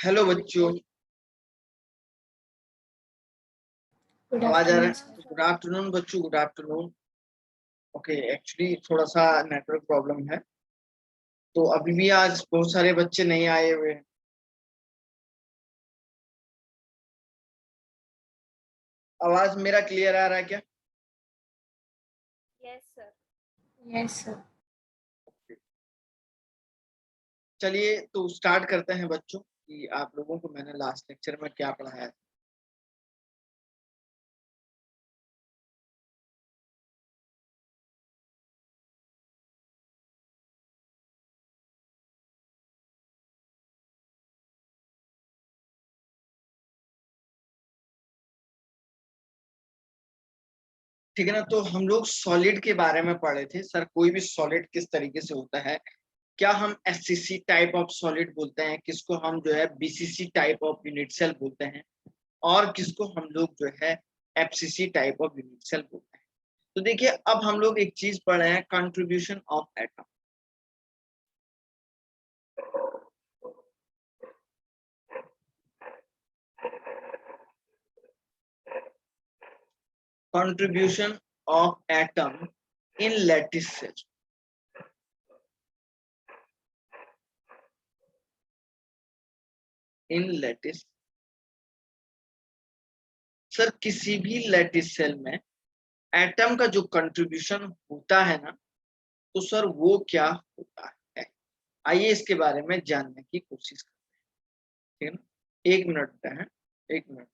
Hello बच्चों, good आवाज आ रहा आफ्टरनून है? सर। गुड आफ्टरनून बच्चों, गुड आफ्टरनून। ओके, एक्चुअली थोड़ा सा नेटवर्क प्रॉब्लम है, तो अभी भी आज बहुत सारे बच्चे नहीं आए हुए हैं। आवाज मेरा क्लियर आ रहा है क्या? Yes sir. Yes sir. चलिए तो स्टार्ट करते हैं बच्चों कि आप लोगों को मैंने लास्ट लेक्चर में क्या पढ़ाया था। ठीक है ना, तो हम लोग सॉलिड के बारे में पढ़े थे। सर, कोई भी सॉलिड किस तरीके से होता है, क्या हम एससीसी टाइप ऑफ सॉलिड बोलते हैं, किसको हम जो है BCC type of unit cell बोलते हैं, और किसको हम लोग जो है FCC type of unit cell बोलते हैं। तो देखिए, अब हम लोग एक चीज पढ़ रहे हैं, contribution of atom. Contribution of atom in lattice cell. In lattice, sir किसी भी लैटिस सेल में एटम का जो कंट्रीब्यूशन होता है ना, तो सर वो क्या होता है, आइए इसके बारे में जानने की कोशिश करते हैं। ठीक है ना, एक मिनट है, एक मिनट।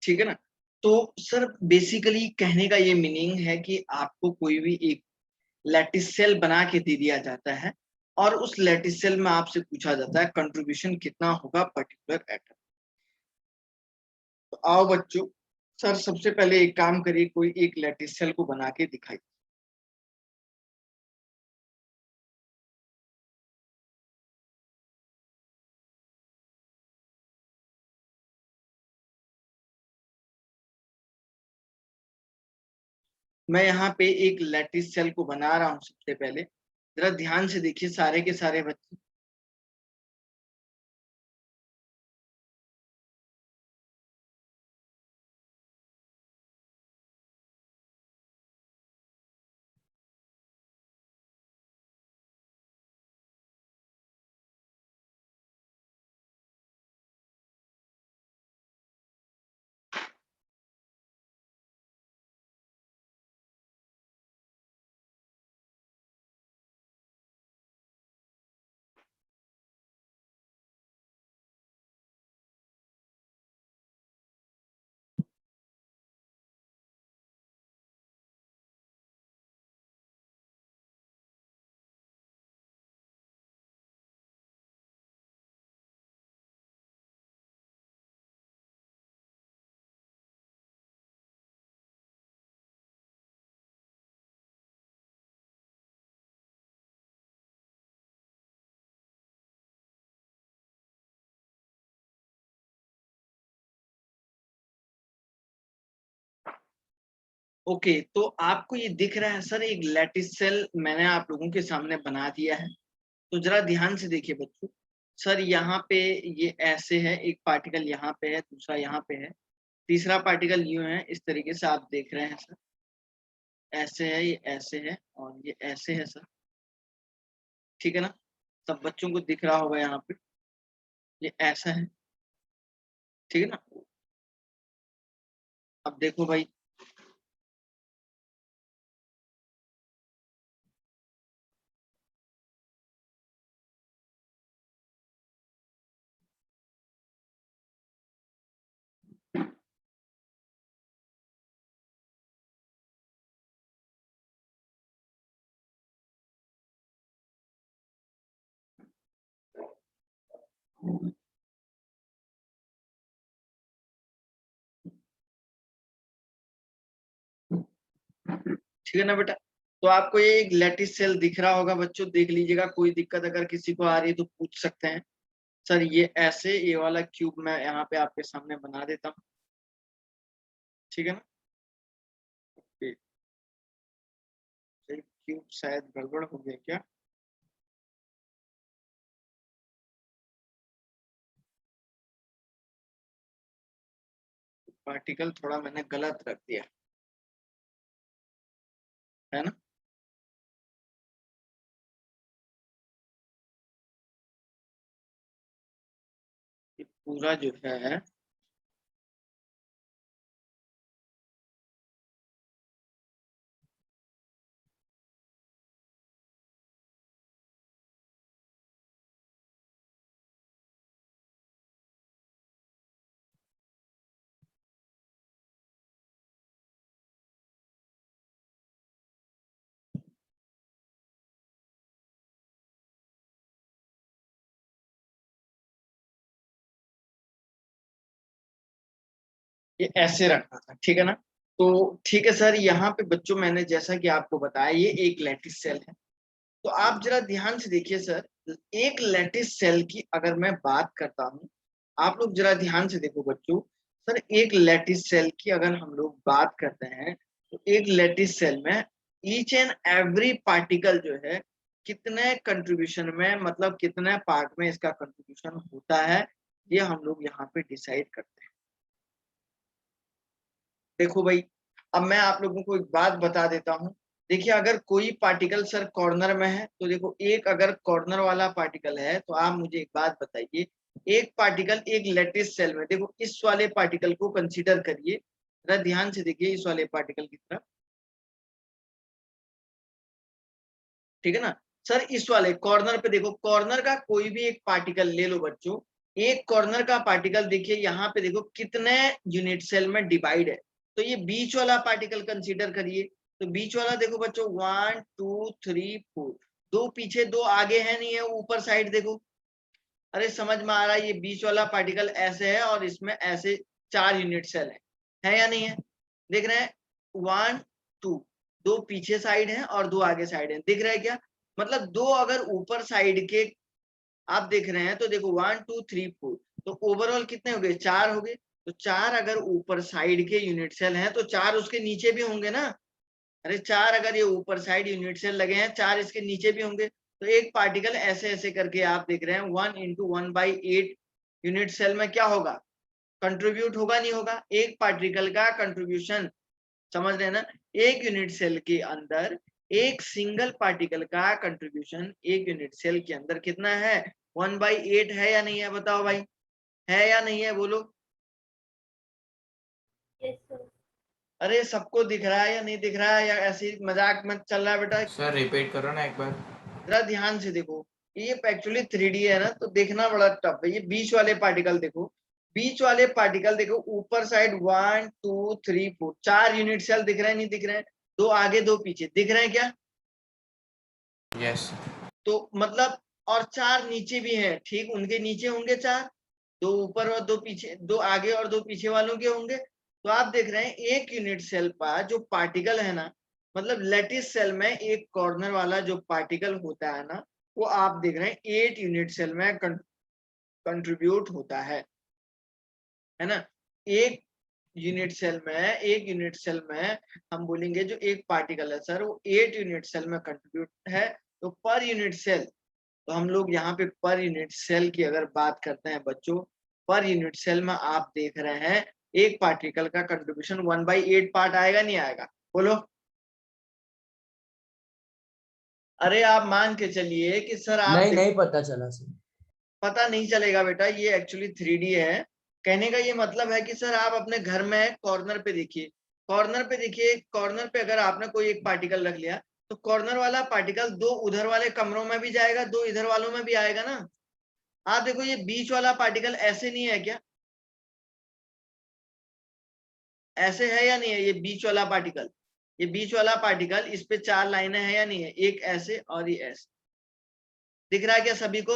ठीक है ना, तो सर बेसिकली कहने का ये मीनिंग है कि आपको कोई भी एक लैटिस सेल बना के दे दिया जाता है, और उस लैटिस सेल में आपसे पूछा जाता है कंट्रीब्यूशन कितना होगा पर्टिकुलर एटम। तो आओ बच्चों, सर सबसे पहले एक काम करिए, कोई एक लैटिस सेल को बना के दिखाइए। मैं यहाँ पे एक लैटिस सेल को बना रहा हूँ। सबसे पहले जरा ध्यान से देखिए सारे के सारे बच्चे। ओके, तो आपको ये दिख रहा है सर, एक लैटिस सेल मैंने आप लोगों के सामने बना दिया है। तो जरा ध्यान से देखिए बच्चों, सर यहाँ पे ये ऐसे है, एक पार्टिकल यहाँ पे है, दूसरा यहाँ पे है, तीसरा पार्टिकल यूं है, इस तरीके से आप देख रहे हैं सर, ऐसे है, ये ऐसे है और ये ऐसे है सर, ठीक है ना। सब बच्चों को दिख रहा होगा यहाँ पे, ये ऐसा है, ठीक है ना। अब देखो भाई, ठीक है ना बेटा। तो आपको ये एक लैटिस सेल दिख रहा होगा बच्चों, देख लीजिएगा, कोई दिक्कत अगर किसी को आ रही है तो पूछ सकते हैं। सर ये ऐसे, ये वाला क्यूब मैं यहाँ पे आपके सामने बना देता हूँ, ठीक है ना। क्यूब शायद गड़बड़ हो गया क्या। पार्टिकल थोड़ा मैंने गलत रख दिया है ना। ये पूरा जो है, ये ऐसे रखना था, ठीक है ना। तो ठीक है सर, यहाँ पे बच्चों मैंने जैसा कि आपको बताया, ये एक लैटिस सेल है। तो आप जरा ध्यान से देखिए सर, एक लैटिस सेल की अगर मैं बात करता हूँ, आप लोग जरा ध्यान से देखो बच्चों। सर एक लैटिस सेल की अगर हम लोग बात करते हैं, तो एक लैटिस सेल में ईच एंड एवरी पार्टिकल जो है, कितने कंट्रीब्यूशन में, मतलब कितने पार्ट में इसका कंट्रीब्यूशन होता है, ये हम लोग यहाँ पे डिसाइड करते हैं। देखो भाई, अब मैं आप लोगों को एक बात बता देता हूँ। देखिए, अगर कोई पार्टिकल सर कॉर्नर में है, तो देखो एक अगर कॉर्नर वाला पार्टिकल है, तो आप मुझे एक बात बताइए, एक पार्टिकल एक लैटिस सेल में, देखो इस वाले पार्टिकल को कंसीडर करिए, जरा ध्यान से देखिए इस वाले पार्टिकल की तरफ, ठीक है ना। सर इस वाले कॉर्नर पे देखो, कॉर्नर का कोई भी एक पार्टिकल ले लो बच्चों, एक कॉर्नर का पार्टिकल देखिए यहाँ पे, देखो कितने यूनिट सेल में डिवाइड है। तो ये बीच वाला पार्टिकल कंसीडर करिए, तो बीच वाला देखो बच्चों, 1 2 3 4, दो पीछे दो आगे है, नहीं है, ऊपर साइड देखो। अरे समझ में आ रहा है, ये बीच वाला पार्टिकल ऐसे है और इसमें ऐसे 4 यूनिट सेल है या नहीं है। देख रहे हैं, 1 2, दो पीछे साइड है और दो आगे साइड है, दिख रहा है क्या। मतलब दो अगर ऊपर साइड के आप देख रहे हैं, तो देखो 1 2 3 4, तो ओवरऑल कितने हो गए, 4 हो गए। तो 4 अगर ऊपर साइड के यूनिट सेल हैं, तो 4 उसके नीचे भी होंगे ना। अरे 4 अगर ये ऊपर साइड यूनिट सेल लगे हैं, 4 इसके नीचे भी होंगे। तो एक पार्टिकल ऐसे ऐसे करके आप देख रहे हैं, 1 × 1/8 यूनिट सेल में क्या होगा, कंट्रीब्यूट होगा, नहीं होगा। एक पार्टिकल का कंट्रीब्यूशन, समझ रहे हैं ना। एक यूनिट सेल के अंदर एक सिंगल पार्टिकल का कंट्रीब्यूशन एक यूनिट सेल के अंदर कितना है, 1/8 है या नहीं है, बताओ भाई, है या नहीं है, बोलो। Yes, sir. अरे सबको दिख रहा है या नहीं दिख रहा है, या ऐसे ही मजाक में चल रहा है बेटा। सर रिपीट करो ना एक बार। जरा ध्यान से देखो, ये एक्चुअली 3D है ना, तो देखना बड़ा टफ है। ये बीच वाले पार्टिकल देखो, बीच वाले पार्टिकल देखो, ऊपर साइड 1 2 3 4, 4 यूनिट सेल दिख रहे हैं, नहीं दिख रहे हैं, दो आगे दो पीछे दिख रहे हैं क्या। यस। तो मतलब, और 4 नीचे भी हैं, ठीक उनके नीचे होंगे 4, दो ऊपर और दो पीछे, दो आगे और दो पीछे वालों के होंगे। तो आप देख रहे हैं एक यूनिट सेल पर जो पार्टिकल है ना, मतलब लैटिस सेल में एक कॉर्नर वाला जो पार्टिकल होता है ना, वो आप देख रहे हैं 8 यूनिट सेल में कंट्रीब्यूट होता है ना। एक यूनिट सेल में, एक यूनिट सेल में हम बोलेंगे जो एक पार्टिकल है सर वो 8 यूनिट सेल में कंट्रीब्यूट है, तो पर यूनिट सेल, तो हम लोग यहाँ पे पर यूनिट सेल की अगर बात करते हैं बच्चों, पर यूनिट सेल में आप देख रहे हैं एक पार्टिकल का कंट्रीब्यूशन 1/8 पार्ट आएगा नहीं आएगा, बोलो। अरे आप मान के चलिए कि सर आप नहीं पता चला सर। पता नहीं चलेगा बेटा, ये एक्चुअली 3D है। कहने का ये मतलब है कि सर आप अपने घर में कॉर्नर पे देखिए, कॉर्नर पे देखिए, कॉर्नर पे अगर आपने कोई एक पार्टिकल रख लिया तो कॉर्नर वाला पार्टिकल 2 उधर वाले कमरों में भी जाएगा, 2 इधर वालों में भी आएगा ना। आप देखो ये बीच वाला पार्टिकल ऐसे नहीं है क्या, ऐसे है या नहीं है, ये बीच वाला पार्टिकल, ये बीच वाला पार्टिकल इस पे 4 लाइनें हैं या नहीं है, एक ऐसे और ये ऐसे, दिख रहा है क्या सभी को?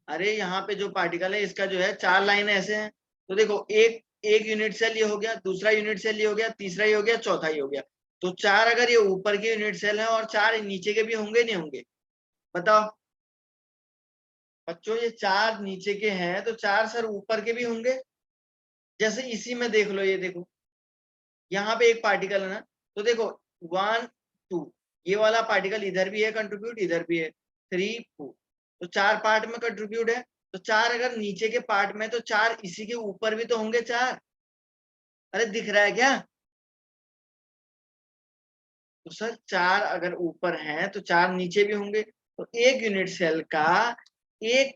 अरे यहाँ पे जो पार्टिकल है इसका जो है 4 लाइन ऐसे हैं, तो देखो एक यूनिट सेल ये हो गया, दूसरा यूनिट सेल ये हो गया, तीसरा ये हो गया, चौथा ये हो गया, तो 4 अगर ये ऊपर के यूनिट सेल है और 4 नीचे के भी होंगे नहीं होंगे, बताओ बच्चों, ये 4 नीचे के हैं तो 4 सर ऊपर के भी होंगे। जैसे इसी में देख लो, ये देखो यहाँ पे एक पार्टिकल है ना, तो देखो 1 2, ये वाला पार्टिकल इधर भी है कंट्रीब्यूट, इधर भी है 3 4, तो 4 पार्ट में कंट्रीब्यूट है, तो 4 अगर नीचे के पार्ट में तो 4 इसी के ऊपर भी तो होंगे 4। अरे दिख रहा है क्या? तो सर 4 अगर ऊपर हैं तो 4 नीचे भी होंगे, तो एक यूनिट सेल का, एक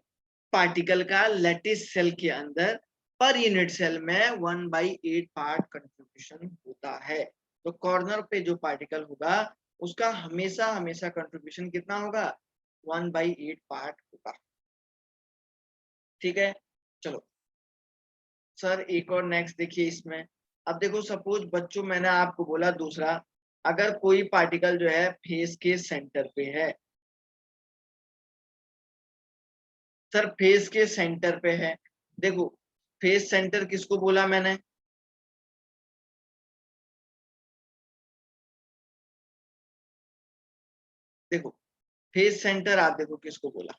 पार्टिकल का लैटिस सेल के अंदर पर यूनिट सेल में 1/8 पार्ट कंट्रीब्यूशन होता है। तो कॉर्नर पे जो पार्टिकल होगा उसका हमेशा हमेशा कंट्रीब्यूशन कितना होगा, 1/8 पार्ट होगा। ठीक है, चलो सर एक और नेक्स्ट देखिए इसमें। अब देखो सपोज बच्चों मैंने आपको बोला दूसरा, अगर कोई पार्टिकल जो है फेस के सेंटर पे है, सर फेस के सेंटर पे है, देखो फेस सेंटर किसको बोला मैंने, देखो फेस सेंटर आप देखो किसको बोला,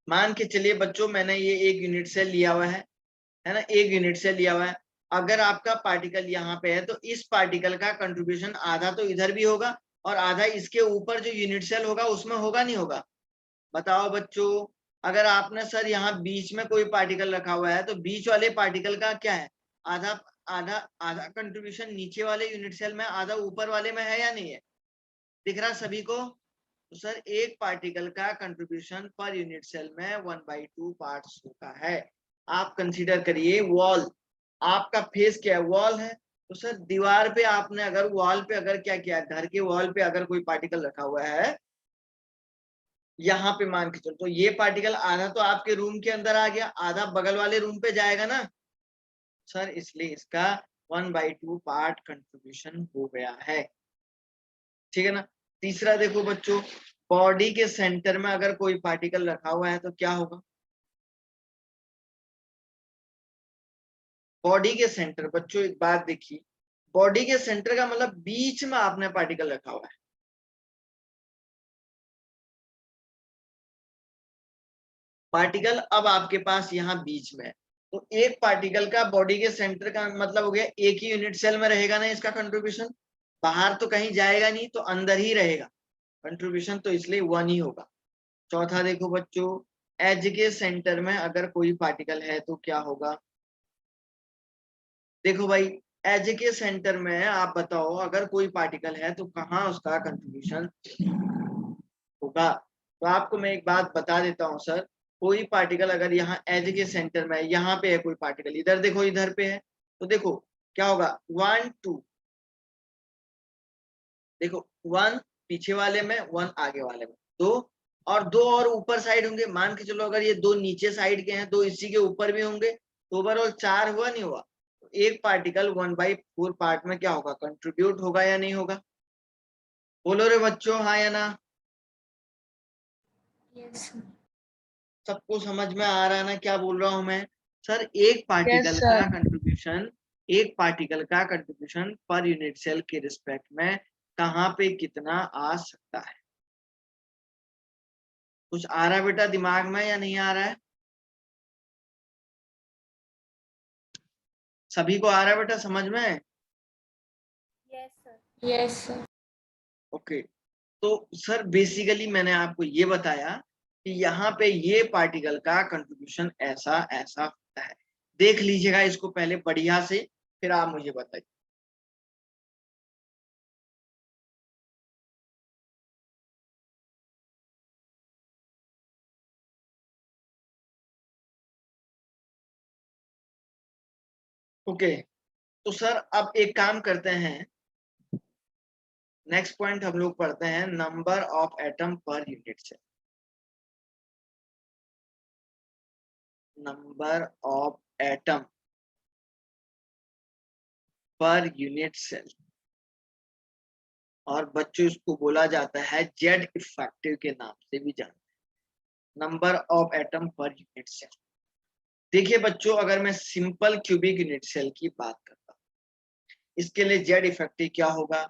मान के चलिए बच्चों मैंने ये एक यूनिट सेल लिया हुआ है ना, एक यूनिट सेल लिया हुआ है। अगर आपका पार्टिकल यहाँ पे है तो इस पार्टिकल का कंट्रीब्यूशन आधा तो इधर भी होगा और आधा इसके ऊपर जो यूनिट सेल होगा उसमें होगा नहीं होगा, बताओ बच्चों। अगर आपने सर यहाँ बीच में कोई पार्टिकल रखा हुआ है तो बीच वाले पार्टिकल का क्या है, आधा आधा आधा कंट्रीब्यूशन नीचे वाले यूनिट सेल में, आधा ऊपर वाले में है या नहीं है, दिख रहा सभी को? तो सर एक पार्टिकल का कंट्रीब्यूशन पर यूनिट सेल में 1/2 पार्ट्स होता है। आप कंसीडर करिए वॉल, आपका फेस क्या है, वॉल है, तो सर दीवार पे आपने अगर वॉल पे अगर क्या किया, घर के वॉल पे अगर कोई पार्टिकल रखा हुआ है यहाँ पे मान के चलो, तो ये पार्टिकल आधा तो आपके रूम के अंदर आ गया, आधा बगल वाले रूम पे जाएगा ना सर, इसलिए इसका 1/2 पार्ट कंट्रीब्यूशन हो गया है। ठीक है ना। तीसरा देखो बच्चों, बॉडी के सेंटर में अगर कोई पार्टिकल रखा हुआ है तो क्या होगा, बॉडी के सेंटर, बच्चों एक बात देखिए, बॉडी के सेंटर का मतलब बीच में आपने पार्टिकल रखा हुआ है, पार्टिकल अब आपके पास यहाँ बीच में है, तो एक पार्टिकल का बॉडी के सेंटर का मतलब हो गया एक ही यूनिट सेल में रहेगा ना इसका कंट्रीब्यूशन, बाहर तो कहीं जाएगा नहीं, तो अंदर ही रहेगा कंट्रीब्यूशन, तो इसलिए 1 ही होगा। चौथा देखो बच्चों, एज के सेंटर में अगर कोई पार्टिकल है तो क्या होगा, देखो भाई एज के सेंटर में आप बताओ अगर कोई पार्टिकल है तो कहाँ उसका कंट्रीब्यूशन होगा। तो आपको मैं एक बात बता देता हूँ सर, कोई पार्टिकल अगर यहाँ एज के सेंटर में है, यहाँ पे है कोई पार्टिकल, इधर देखो इधर पे है, तो देखो क्या होगा 1 2, देखो 1 पीछे वाले में 1 आगे वाले में, दो और ऊपर साइड होंगे, मान के चलो अगर ये 2 नीचे साइड के हैं 2 इसी के ऊपर भी होंगे, तो ओवरऑल 4 हुआ नहीं हुआ, तो एक पार्टिकल 1/4 पार्ट में क्या होगा, कंट्रीब्यूट होगा या नहीं होगा, बोलो रे बच्चों हाँ या ना। Yes, sir. सबको समझ में आ रहा है ना क्या बोल रहा हूं मैं? सर एक पार्टिकल Yes, का sir. कंट्रीब्यूशन, एक पार्टिकल का कंट्रीब्यूशन पर यूनिट सेल के रिस्पेक्ट में कहाँ पे कितना आ सकता है, कुछ आ रहा है बेटा दिमाग में या नहीं आ रहा है? सभी को आ रहा है बेटा समझ में? Yes, sir. Yes, sir. Okay, तो सर बेसिकली मैंने आपको ये बताया कि यहाँ पे ये पार्टिकल का कंट्रीब्यूशन ऐसा ऐसा होता है। देख लीजिएगा इसको पहले बढ़िया से, फिर आप मुझे बताइए। ओके, तो सर अब एक काम करते हैं, नेक्स्ट पॉइंट हम लोग पढ़ते हैं number of atom per unit cell. Number of atom per unit cell, और बच्चों इसको बोला जाता है जेड इफेक्टिव के नाम से भी जानते हैं, number of atom per unit cell. देखिए बच्चों, अगर मैं सिंपल क्यूबिक यूनिट सेल की बात करता हूँ, इसके लिए जेड इफेक्टिव क्या होगा?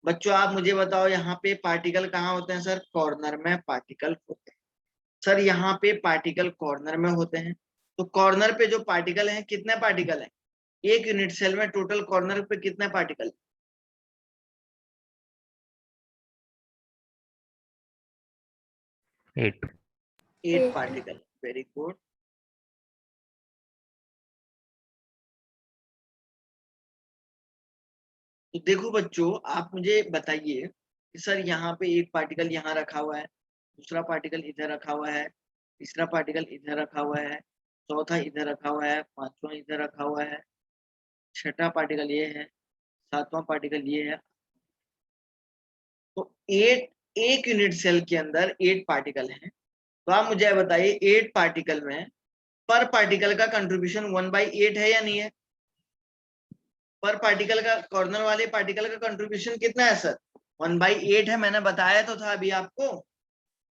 बच्चों आप मुझे बताओ, यहाँ पे पार्टिकल कहाँ होते हैं सर? कॉर्नर में पार्टिकल होते हैं। सर यहाँ पे पार्टिकल कॉर्नर में होते हैं, तो कॉर्नर पे जो पार्टिकल हैं, कितने पार्टिकल हैं? एक यूनिट सेल में टोटल कॉर्नर पे कितने पार्टिकल? 8। 8 पार्टिकल। Very good. तो देखो बच्चों, आप मुझे बताइए कि सर यहाँ पे एक पार्टिकल यहाँ रखा हुआ है, दूसरा पार्टिकल इधर रखा हुआ है, तीसरा पार्टिकल इधर रखा हुआ है, चौथा इधर रखा हुआ है, पांचवा इधर रखा हुआ है, छठा पार्टिकल ये है, सातवां पार्टिकल ये है। तो एक यूनिट सेल के अंदर 8 पार्टिकल हैं। तो आप मुझे बताइए 8 पार्टिकल में पर पार्टिकल का कंट्रीब्यूशन 1/8 है या नहीं है? पर पार्टिकल का, कॉर्नर वाले पार्टिकल का कंट्रीब्यूशन कितना है सर? 1/8 है, मैंने बताया तो था अभी आपको।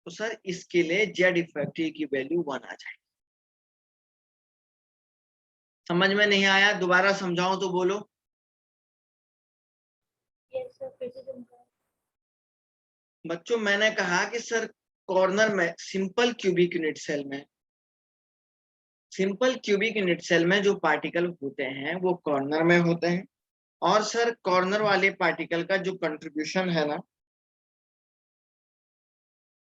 तो सर इसके लिए जेड इफेक्टिव की वैल्यू 1 आ जाएगी। समझ में नहीं आया? दोबारा समझाऊं तो बोलो। Yes, sir. फिर से तुमको बच्चों मैंने कहा कि सर कॉर्नर में सिंपल क्यूबिक यूनिट सेल में, सिंपल क्यूबिक यूनिट सेल में जो पार्टिकल होते हैं वो कॉर्नर में होते हैं, और सर कॉर्नर वाले पार्टिकल का जो कंट्रीब्यूशन है ना,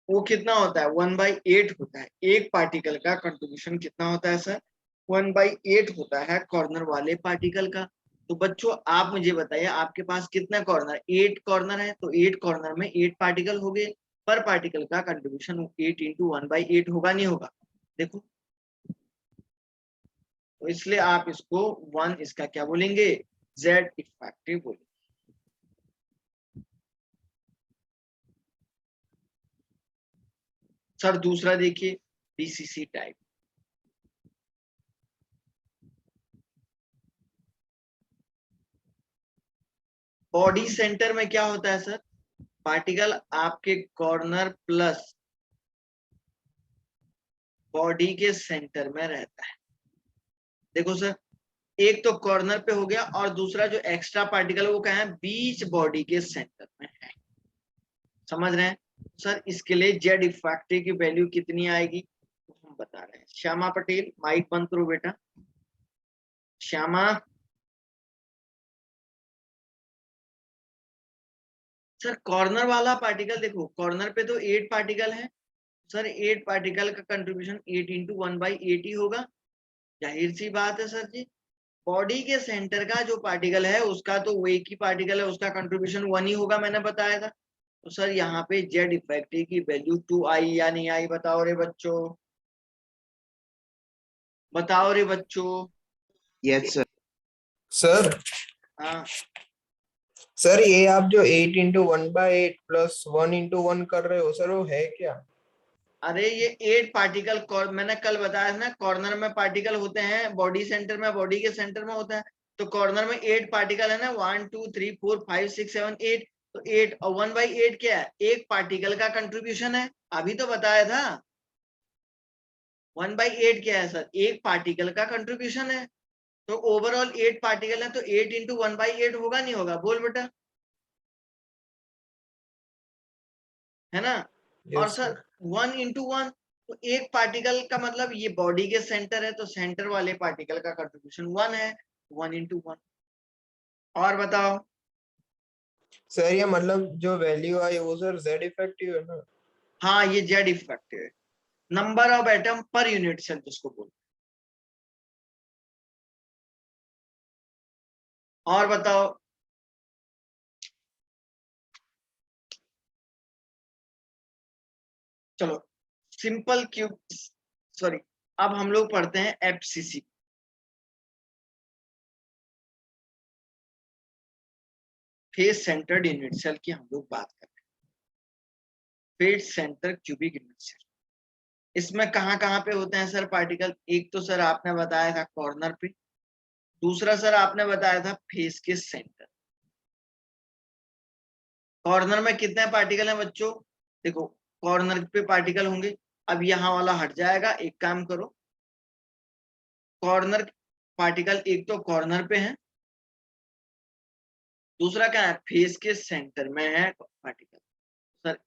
वो कितना होता है? 1/8 होता है। एक पार्टिकल का कंट्रीब्यूशन कितना होता है सर? 1/8 होता है कॉर्नर वाले पार्टिकल का। तो बच्चों आप मुझे बताइए, आपके पास कितने कॉर्नर? 8 कॉर्नर है, तो 8 कॉर्नर में 8 पार्टिकल हो गए। पर पार्टिकल का कंट्रीब्यूशन 8 इंटू 1/8 होगा नहीं होगा? देखो, तो इसलिए आप इसको 1 इसका क्या बोलेंगे? जेड इफेक्टिव बोलेंगे। सर दूसरा देखिए, बीसीसी टाइप। बॉडी सेंटर में क्या होता है सर? पार्टिकल आपके कॉर्नर प्लस बॉडी के सेंटर में रहता है। देखो सर, एक तो कॉर्नर पे हो गया, और दूसरा जो एक्स्ट्रा पार्टिकल वो क्या है? बीच बॉडी के सेंटर में है। समझ रहे हैं? सर इसके लिए जेड इफेक्टिव की वैल्यू कितनी आएगी तो हम बता रहे हैं। श्यामा पटेल माइक बंद करो बेटा। श्यामा, सर कॉर्नर वाला पार्टिकल देखो, कॉर्नर पे तो 8 पार्टिकल है सर, 8 पार्टिकल का कंट्रीब्यूशन 8 इंटू 1/8 ही होगा। जाहिर सी बात है सर जी। बॉडी के सेंटर का जो पार्टिकल है उसका तो वो एक ही पार्टिकल है, उसका कंट्रीब्यूशन 1 ही होगा, मैंने बताया था। तो सर यहाँ पे जेड इफेक्टिव की वैल्यू 2 आई या नहीं आई? बताओ रे बच्चों, बताओ रे बच्चों। Yes sir. सर हाँ सर ये आप जो 8 × 1/8 प्लस 1 × 1 कर रहे हो सर, वो है क्या? अरे ये 8 पार्टिकल, मैंने कल बताया था ना, कॉर्नर में पार्टिकल होते हैं, बॉडी सेंटर में, बॉडी के सेंटर में होता है। तो कॉर्नर में 8 पार्टिकल है ना, 1 2 3 4 5 6 7 8। तो 8 और 1/8 क्या है? एक पार्टिकल का कंट्रीब्यूशन है, अभी तो बताया था। 1/8 क्या है सर? एक पार्टिकल का कंट्रीब्यूशन है। तो ओवरऑल 8 पार्टिकल है, तो 8 इंटू 1/8 होगा नहीं होगा? बोल बेटा, है ना? और Yes, सर sir. 1 into 1, तो एक पार्टिकल का मतलब ये बॉडी के सेंटर है, तो सेंटर वाले पार्टिकल का कंट्रीब्यूशन 1 है, 1 into 1। और बताओ। सर ये मतलब जो वैल्यू आई वो सर Z इफेक्टिव है ना? हाँ, ये जेड इफेक्टिव है, number of atom per unit cell जिसको बोलते हैं। और बताओ। चलो सिंपल क्यूब, सॉरी, अब हम लोग पढ़ते हैं FCC. Face centred unit cell की हम लोग बात कर रहे हैं। Face centre cubic unit cell, इसमें कहाँ कहाँ पे होते हैं सर पार्टिकल? एक तो सर आपने बताया था कॉर्नर पे, दूसरा सर आपने बताया था फेस के सेंटर। कॉर्नर में कितने पार्टिकल हैं बच्चों? देखो कॉर्नर पे पार्टिकल होंगे, अब यहाँ वाला हट जाएगा। एक काम करो, कॉर्नर पार्टिकल एक तो कॉर्नर पे है, दूसरा क्या है, फेस के सेंटर में है पार्टिकल। सर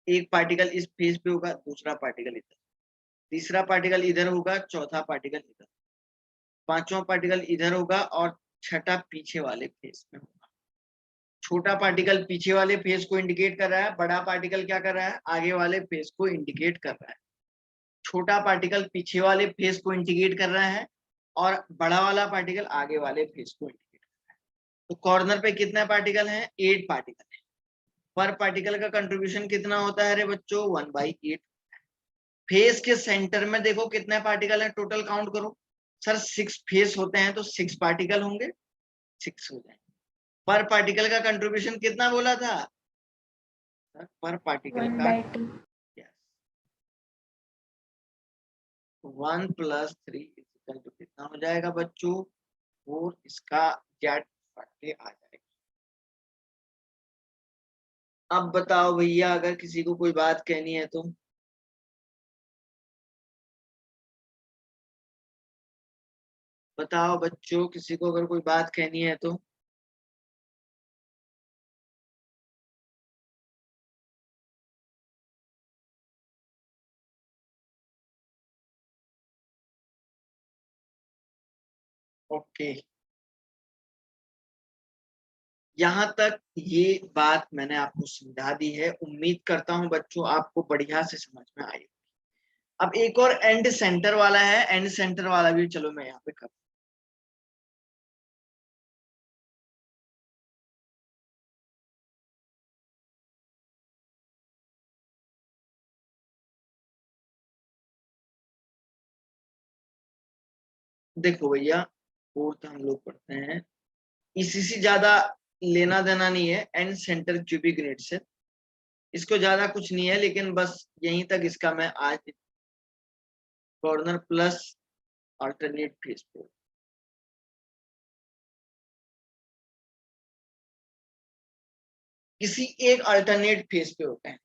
एक पार्टिकल इस फेस पे होगा, दूसरा पार्टिकल इधर, तीसरा पार्टिकल इधर होगा, चौथा पार्टिकल इधर, पांचवा पार्टिकल इधर होगा, और छठा पीछे वाले फेस में होगा। छोटा पार्टिकल पीछे वाले फेस को इंडिकेट कर रहा है, बड़ा पार्टिकल क्या कर रहा है, आगे वाले फेस को इंडिकेट कर रहा है। छोटा पार्टिकल पीछे वाले फेस को इंडिकेट कर रहा है, और बड़ा वाला पार्टिकल आगे वाले फेस को इंडिकेट कर रहा है। तो कॉर्नर पे कितने पार्टिकल हैं? 8 पार्टिकल है। पर पार्टिकल का कंट्रीब्यूशन कितना होता है रे बच्चों? 1/8। फेस के सेंटर में देखो कितने पार्टिकल हैं, टोटल काउंट करो। सर 6 फेस होते हैं तो 6 पार्टिकल होंगे, 6 हो जाएंगे। पर पार्टिकल का कंट्रीब्यूशन कितना बोला था सर? पर पार्टिकल 1 का by 2. 1 + 3 तो कितना हो जाएगा बच्चों? 4। इसका जेड फटे आ जाएगा। अब बताओ भैया, अगर किसी को कोई बात कहनी है तो। बताओ बच्चों, किसी को अगर कोई बात कहनी है तो। ओके, यहाँ तक ये बात मैंने आपको समझा दी है। उम्मीद करता हूँ बच्चों आपको बढ़िया से समझ में आई। अब एक और एंड सेंटर वाला है, एंड सेंटर वाला भी चलो मैं यहाँ पे कर। देखो भैया, फोर्थ हम लोग पढ़ते हैं, इसी से ज्यादा लेना देना नहीं है। एंड सेंटर क्यूबिक यूनिट से इसको ज्यादा कुछ नहीं है, लेकिन बस यहीं तक इसका मैं आज कॉर्नर प्लस अल्टरनेट फेस पे, किसी एक अल्टरनेट फेस पे होते हैं,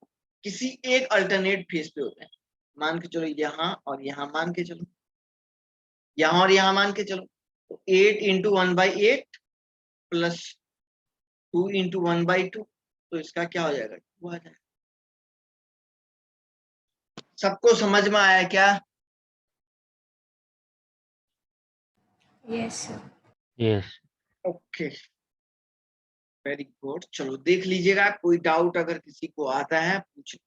किसी एक अल्टरनेट फेस पे होते हैं। मान के चलो यहाँ और यहाँ, मान के चलो यहाँ और यहाँ, मान के चलो। तो 8 × 1/8 + 2 × 1/2, तो इसका क्या हो जाएगा? 2 आ जाएगा। सबको समझ में आया क्या? Yes, sir. Yes. Okay, very good. चलो देख लीजिएगा, कोई डाउट अगर किसी को आता है पूछ।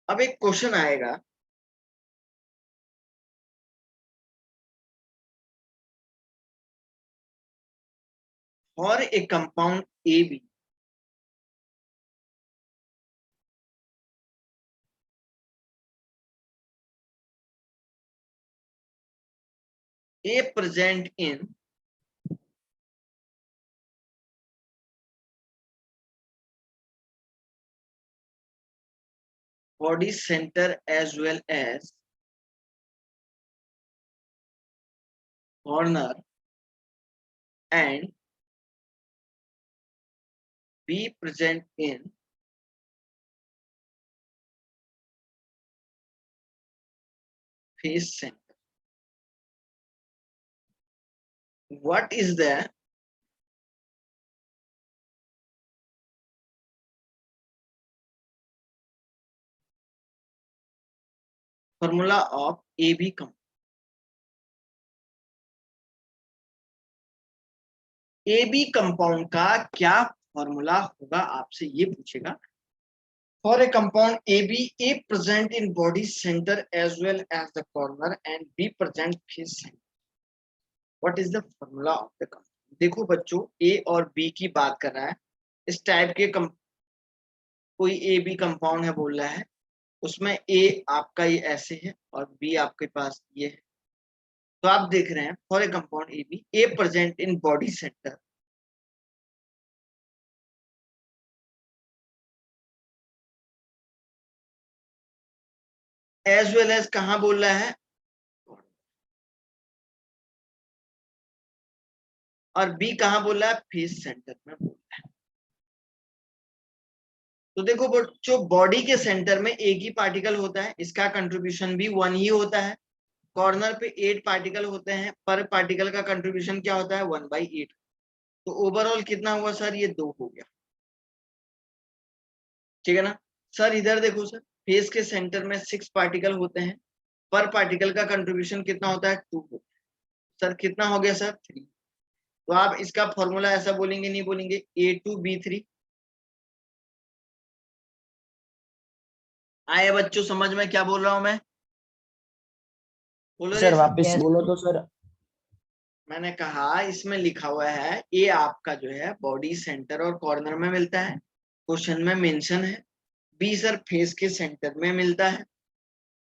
अब एक क्वेश्चन आएगा, और एक compound A B A present in body center as well as corner, and be present in phase center. What is the formula of AB compound? AB compound का क्या फॉर्मूला होगा, आपसे ये पूछेगा. For a compound AB, A present in body center as well as the corner and B present phase center. What is the formula of the compound? देखो बच्चों, A और B की बात कर रहा है. इस टाइप के कोई AB कंपाउंड है बोल रहा है, उसमें A आपका ये ऐसे है और B आपके पास ये है. तो आप देख रहे हैं for a compound AB, A present in body center as well as कहाँ बोल रहा है, और बी कहाँ बोल रहा है, फेस सेंटर में बोल रहा है. तो देखो जो बॉडी के सेंटर में एक ही पार्टिकल होता है, इसका कंट्रीब्यूशन भी 1 ही होता है. कॉर्नर पे 8 पार्टिकल होते हैं, पर पार्टिकल का कंट्रीब्यूशन क्या होता है, 1/8. तो ओवरऑल कितना हुआ सर, ये 2 हो गया. ठीक है ना सर. इधर देखो सर, फेस के सेंटर में 6 पार्टिकल होते हैं, पर पार्टिकल का कंट्रीब्यूशन कितना होता है, 2 होता है. सर कितना हो गया सर, 3. तो आप इसका फॉर्मूला ऐसा बोलेंगे, नहीं बोलेंगे, A2B3. आए बच्चों समझ में क्या बोल रहा हूं मैं, बोलो सर रे. वापस बोलो तो सर. मैंने कहा इसमें लिखा हुआ है ए आपका जो है बॉडी सेंटर और कॉर्नर में मिलता है, क्वेश्चन में मेंशन है. बी सर फेस के सेंटर में मिलता है.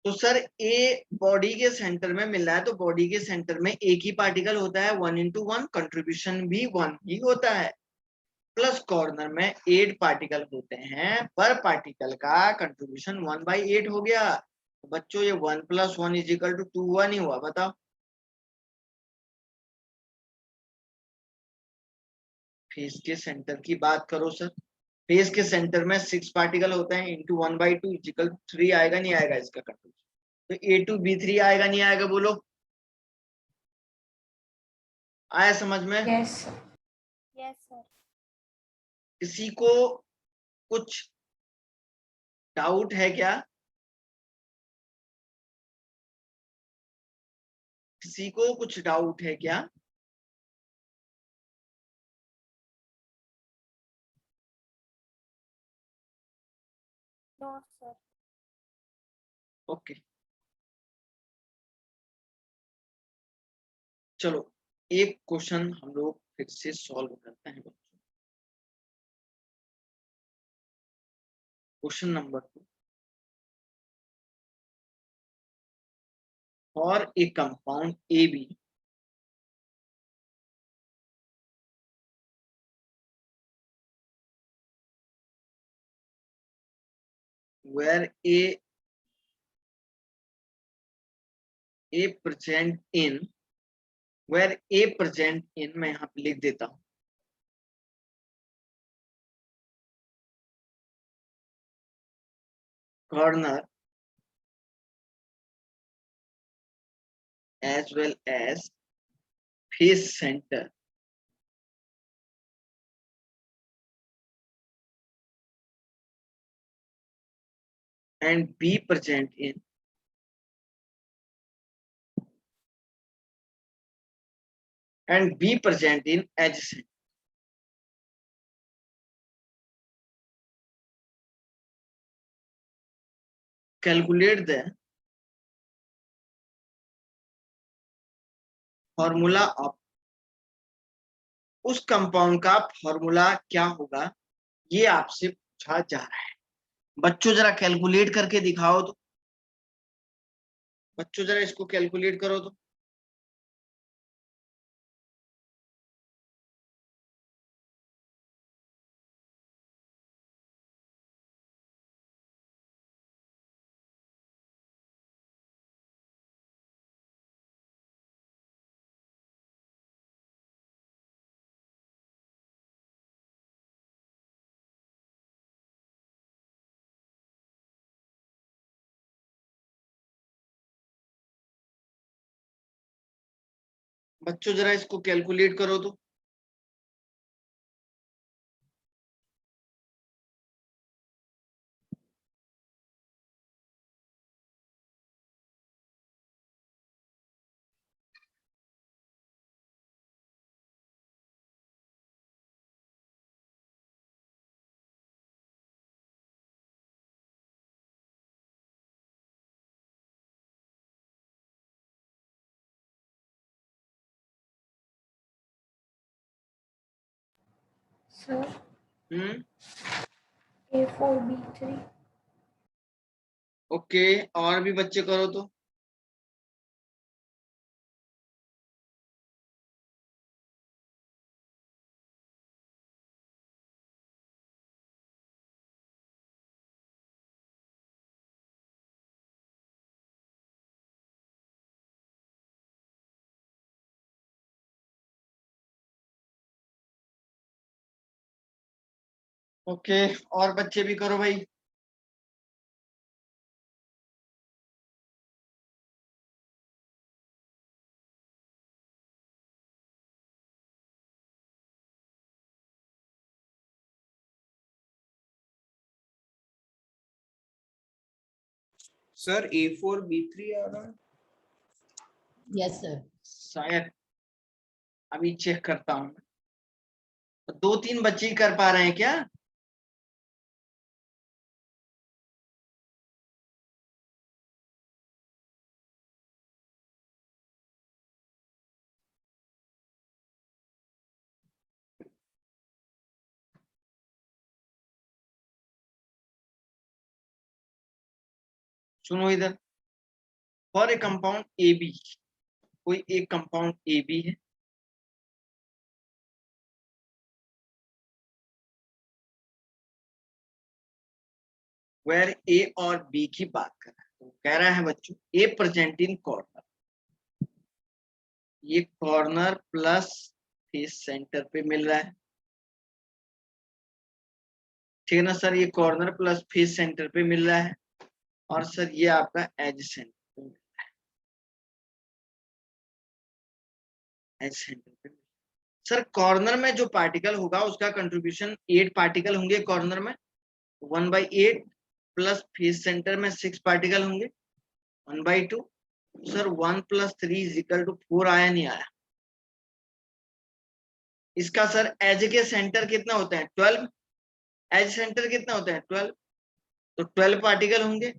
तो सर ए बॉडी के सेंटर में मिल रहा है, तो बॉडी के सेंटर में एक ही पार्टिकल होता है, 1/1, कंट्रीब्यूशन भी 1 ही होता है. प्लस कॉर्नर में 8 पार्टिकल होते हैं, पर पार्टिकल का कंट्रीब्यूशन 1/8 हो गया. तो बच्चों ये 1 + 1 = 2 हुआ, नहीं हुआ, बताओ. फेस के सेंटर की बात करो सर, फेस के सेंटर में 6 पार्टिकल होते हैं, इंटू 1/2 = 3 आएगा, नहीं आएगा इसका कंट्रीब्यूशन. तो A2B3 आएगा, नहीं आएगा, बोलो. आया समझ में. Yes, sir. Yes, sir. किसी को कुछ डाउट है क्या, किसी को कुछ डाउट है क्या? No, sir. ओके चलो एक क्वेश्चन हम लोग फिर से सॉल्व करते हैं बच्चों. Question number 2. और ए compound AB where A present in, where A present in, मैं यहाँ पे लिख देता हूँ, corner as well as face center and be present in adjacent. Calculate the formula of, उस कंपाउंड का फॉर्मूला क्या होगा, ये आपसे पूछा जा रहा है. बच्चों जरा कैलकुलेट करके दिखाओ तो, बच्चों जरा इसको कैलकुलेट करो तो. बच्चों जरा इसको कैलकुलेट करो तो। Sir, A4B3. ओके, और भी बच्चे करो तो। ओके, और बच्चे भी करो भाई। सर A4B3 आ रहा है। Yes sir. शायद अभी चेक करता हूँ। तो 2-3 बच्चे ही कर पा रहे हैं क्या? सुनो इधर, for a compound A B, कोई एक कंपाउंड ए बी है, वेर ए और बी की बात कर रहा है। तो कह रहा है बच्चों, ए प्रेजेंट इन कॉर्नर, ये कॉर्नर प्लस फेस सेंटर पे मिल रहा है, ठीक है ना सर? ये कॉर्नर प्लस फेस सेंटर पे मिल रहा है, और सर ये आपका एज सेंटर पे मिल रहा है, एज सेंटर पे। सर कॉर्नर में जो पार्टिकल होगा उसका कंट्रीब्यूशन 8 पार्टिकल होंगे कॉर्नर में, 1/8 प्लस फेस सेंटर में 6 पार्टिकल होंगे, 1/2। सर 1 + 3 = 4 आया नहीं आया? इसका सर एज के सेंटर कितना होता है? 12। एज सेंटर कितना होता है? 12। तो 12 पार्टिकल होंगे,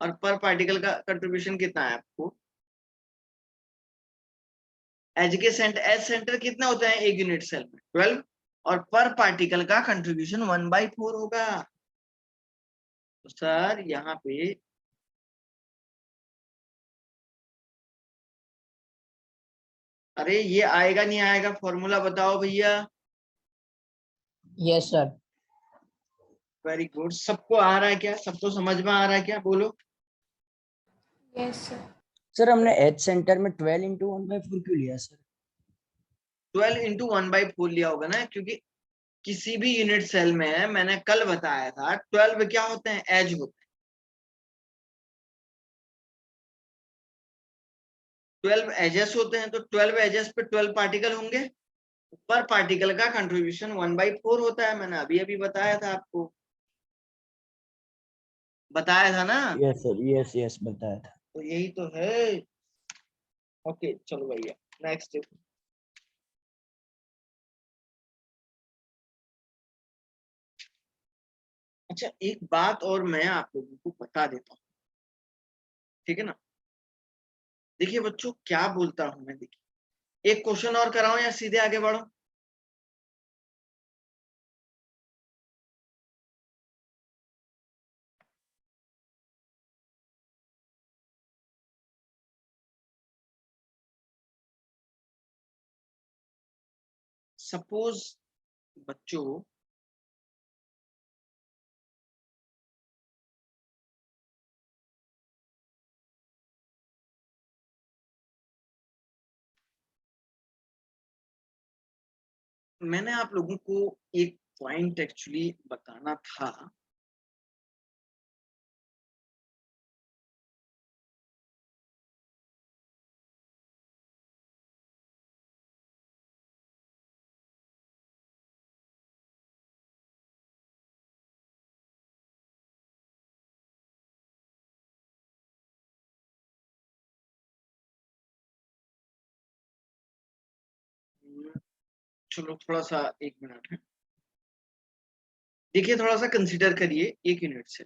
और पर पार्टिकल का कंट्रीब्यूशन कितना है आपको? एज सेंटर कितना होता है एक यूनिट सेल में? 12, और पर पार्टिकल का कंट्रीब्यूशन 1/4 होगा। तो सर यहाँ पे अरे ये आएगा नहीं आएगा? फॉर्मूला बताओ भैया। Yes sir. Very good. सबको आ रहा है क्या? सबको समझ में आ रहा है क्या? बोलो। Yes, sir. सर हमने एच सेंटर में 12 × 1/4 क्यों लिया सर? 12 × 1/4 लिया होगा ना, क्योंकि किसी भी यूनिट सेल में मैंने कल बताया था 12 क्या होते हैं? एज होते हैं। 12 एजेस होते हैं, तो 12 एजेस पे 12 पार्टिकल होंगे, पर पार्टिकल का कंट्रीब्यूशन 1/4 होता है। मैंने अभी अभी बताया था आपको, बताया था ना? यस सर, यस यस बताया था। तो यही तो है। ओके चलो भैया, नेक्स्ट। अच्छा, एक बात और मैं आप लोगों को बता देता हूँ, ठीक है ना? देखिए बच्चों, क्या बोलता हूं मैं, देखिए एक क्वेश्चन और कराऊं या सीधे आगे बढ़ो? सपोज बच्चों, मैंने आप लोगों को एक पॉइंट एक्चुअली बताना था। चलो थोड़ा सा 1 मिनट है, देखिए थोड़ा सा कंसिडर करिए 1 यूनिट से।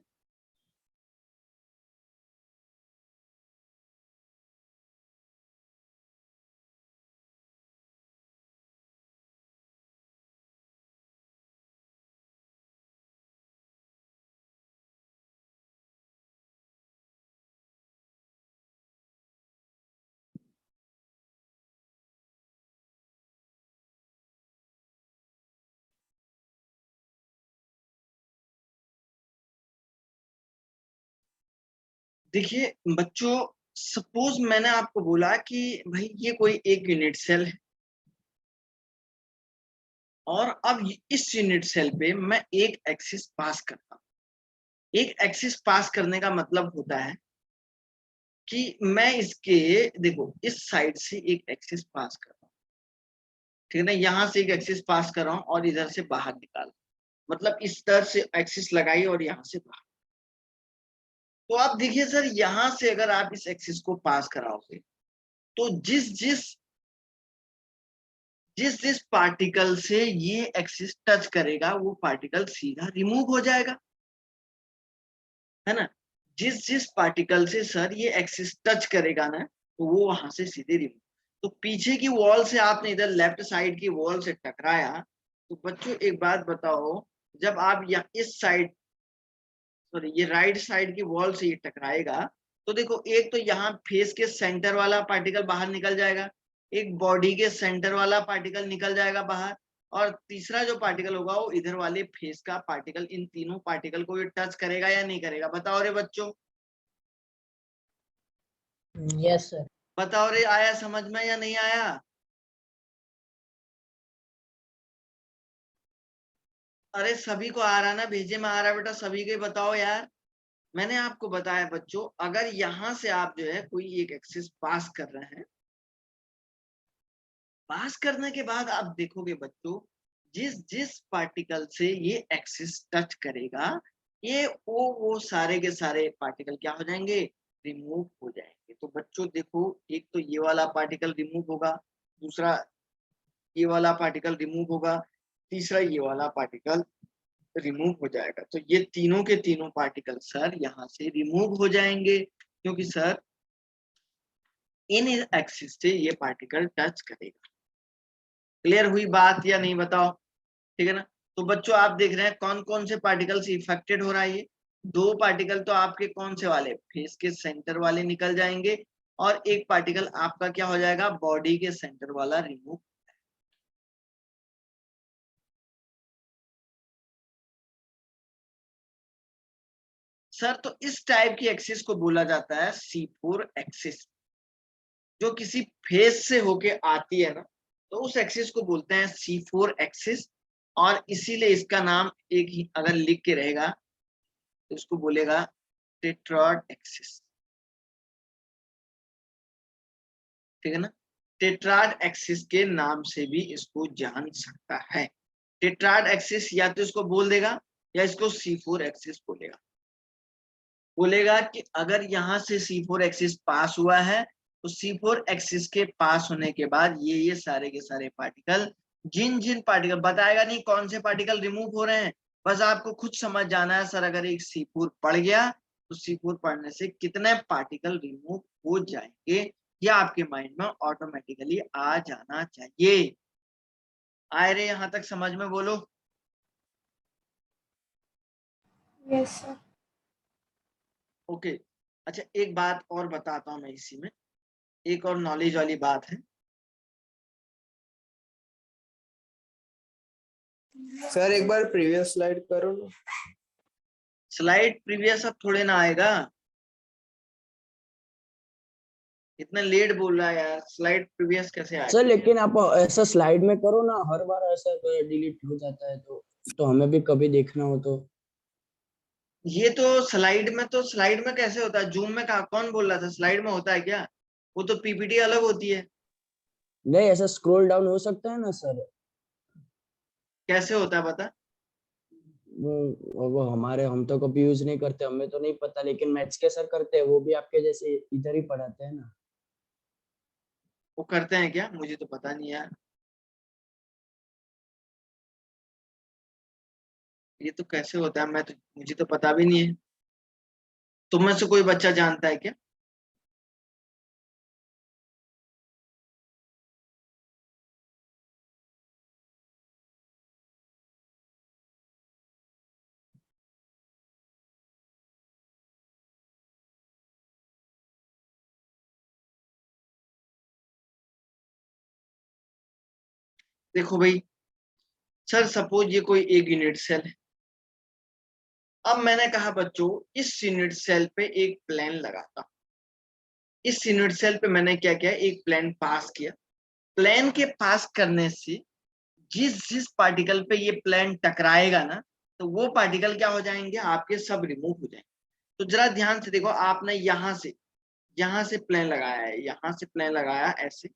देखिए बच्चों, सपोज मैंने आपको बोला कि भाई ये कोई 1 यूनिट सेल है, और अब इस यूनिट सेल पे मैं एक एक्सिस पास करता हूं। एक एक्सिस पास करने का मतलब होता है कि मैं इसके, देखो इस साइड से एक एक्सिस पास कर रहा हूँ, ठीक है ना, यहां से एक एक्सिस पास कर रहा हूँ और इधर से बाहर निकाल, मतलब इस तरह से एक्सिस लगाई और यहां से बाहर। तो आप देखिए सर, यहां से अगर आप इस एक्सिस को पास कराओगे तो जिस जिस जिस जिस पार्टिकल से ये एक्सिस टच करेगा वो पार्टिकल सीधा रिमूव हो जाएगा, है ना। जिस जिस पार्टिकल से सर ये एक्सिस टच करेगा ना, तो वो वहां से सीधे रिमूव। तो पीछे की वॉल से आपने इधर लेफ्ट साइड की वॉल से टकराया, तो बच्चों एक बात बताओ, जब आप यहाँ इस साइड, सॉरी ये राइट साइड की वॉल से ये टकराएगा, तो देखो एक तो यहाँ फेस के सेंटर वाला पार्टिकल बाहर निकल जाएगा, एक बॉडी के सेंटर वाला पार्टिकल निकल जाएगा बाहर, और तीसरा जो पार्टिकल होगा वो इधर वाले फेस का पार्टिकल। इन तीनों पार्टिकल को ये टच करेगा या नहीं करेगा, बताओ रे बच्चों, यस सर। बताओ रे, आया समझ में या नहीं आया? अरे सभी को आ रहा ना, भेजे में आ रहा है बेटा, सभी को ही बताओ यार। मैंने आपको बताया बच्चों, अगर यहां से आप जो है कोई एक एक्सिस पास कर रहे हैं, पास करने के बाद आप देखोगे बच्चों, जिस जिस पार्टिकल से ये एक्सिस टच करेगा, ये वो सारे के सारे पार्टिकल क्या हो जाएंगे, रिमूव हो जाएंगे। तो बच्चों देखो, एक तो ये वाला पार्टिकल रिमूव होगा, दूसरा ये वाला पार्टिकल रिमूव होगा, तीसरा ये वाला पार्टिकल रिमूव हो जाएगा। तो ये तीनों के तीनों पार्टिकल सर यहाँ से रिमूव हो जाएंगे, क्योंकि सर इन एक्सिस से ये पार्टिकल टच करेगा। क्लियर हुई बात या नहीं, बताओ? ठीक है ना। तो बच्चों आप देख रहे हैं कौन कौन से पार्टिकल से इफेक्टेड हो रहा है। ये दो पार्टिकल तो आपके कौन से वाले, फेस के सेंटर वाले निकल जाएंगे, और एक पार्टिकल आपका क्या हो जाएगा, बॉडी के सेंटर वाला रिमूव। सर तो इस टाइप की एक्सिस को बोला जाता है C4 एक्सिस, जो किसी फेस से होके आती है ना, तो उस एक्सिस को बोलते हैं C4 एक्सिस। और इसीलिए इसका नाम एक ही अगर लिख के रहेगा तो इसको बोलेगा टेट्राड एक्सिस, ठीक है ना। टेट्राड एक्सिस के नाम से भी इसको जान सकता है। टेट्राड एक्सिस या तो इसको बोल देगा, या इसको C4 एक्सिस बोलेगा। बोलेगा कि अगर यहाँ से C4 एक्सिस पास हुआ है, तो C4 एक्सिस के पास होने के बाद ये सारे के सारे पार्टिकल, जिन जिन पार्टिकल बताएगा नहीं कौन से पार्टिकल रिमूव हो रहे हैं, बस आपको खुद समझ जाना है सर, अगर एक C4 पड़ गया तो C4 पड़ने से कितने पार्टिकल रिमूव हो जाएंगे, ये आपके माइंड में ऑटोमेटिकली आ जाना चाहिए। आए रे यहाँ तक समझ में, बोलो। Yes, sir. ओके, अच्छा एक बात और बताता हूँ मैं इसी में, एक और नॉलेज वाली बात है। सर एक बार प्रीवियस स्लाइड करो ना। स्लाइड प्रीवियस अब थोड़े ना आएगा, इतना लेट बोल रहा है यार, स्लाइड प्रीवियस कैसे आएगा? सर लेकिन आप ऐसा स्लाइड में करो ना, हर बार ऐसा डिलीट हो जाता है, तो हमें भी कभी देखना हो तो। ये तो स्लाइड में कैसे होता है, जूम में कहा, कौन बोल रहा था स्लाइड में होता है क्या? वो तो पीपीटी अलग होती है। नहीं, ऐसा स्क्रॉल डाउन हो सकता है ना सर? कैसे होता है बता? वो हमारे, हम तो कभी यूज नहीं करते, हमें तो नहीं पता, लेकिन मैथ्स के सर करते हैं, वो भी आपके जैसे इधर ही पढ़ाते हैं ना। वो करते हैं क्या, मुझे तो पता नहीं यार। ये तो कैसे होता है, मुझे तो पता भी नहीं है। तुम में से कोई बच्चा जानता है क्या? देखो भाई सर, सपोज ये कोई एक यूनिट सेल है। अब मैंने कहा बच्चों, इस यूनिट सेल पे एक प्लेन लगाता हूं। इस यूनिट सेल पे मैंने क्या किया, एक प्लेन पास किया। प्लेन के पास करने से जिस जिस पार्टिकल पे ये प्लेन टकराएगा ना, तो वो पार्टिकल क्या हो जाएंगे, आपके सब रिमूव हो जाएंगे। तो जरा ध्यान से देखो, आपने यहां से प्लेन लगाया है, यहां से प्लेन लगाया ऐसे।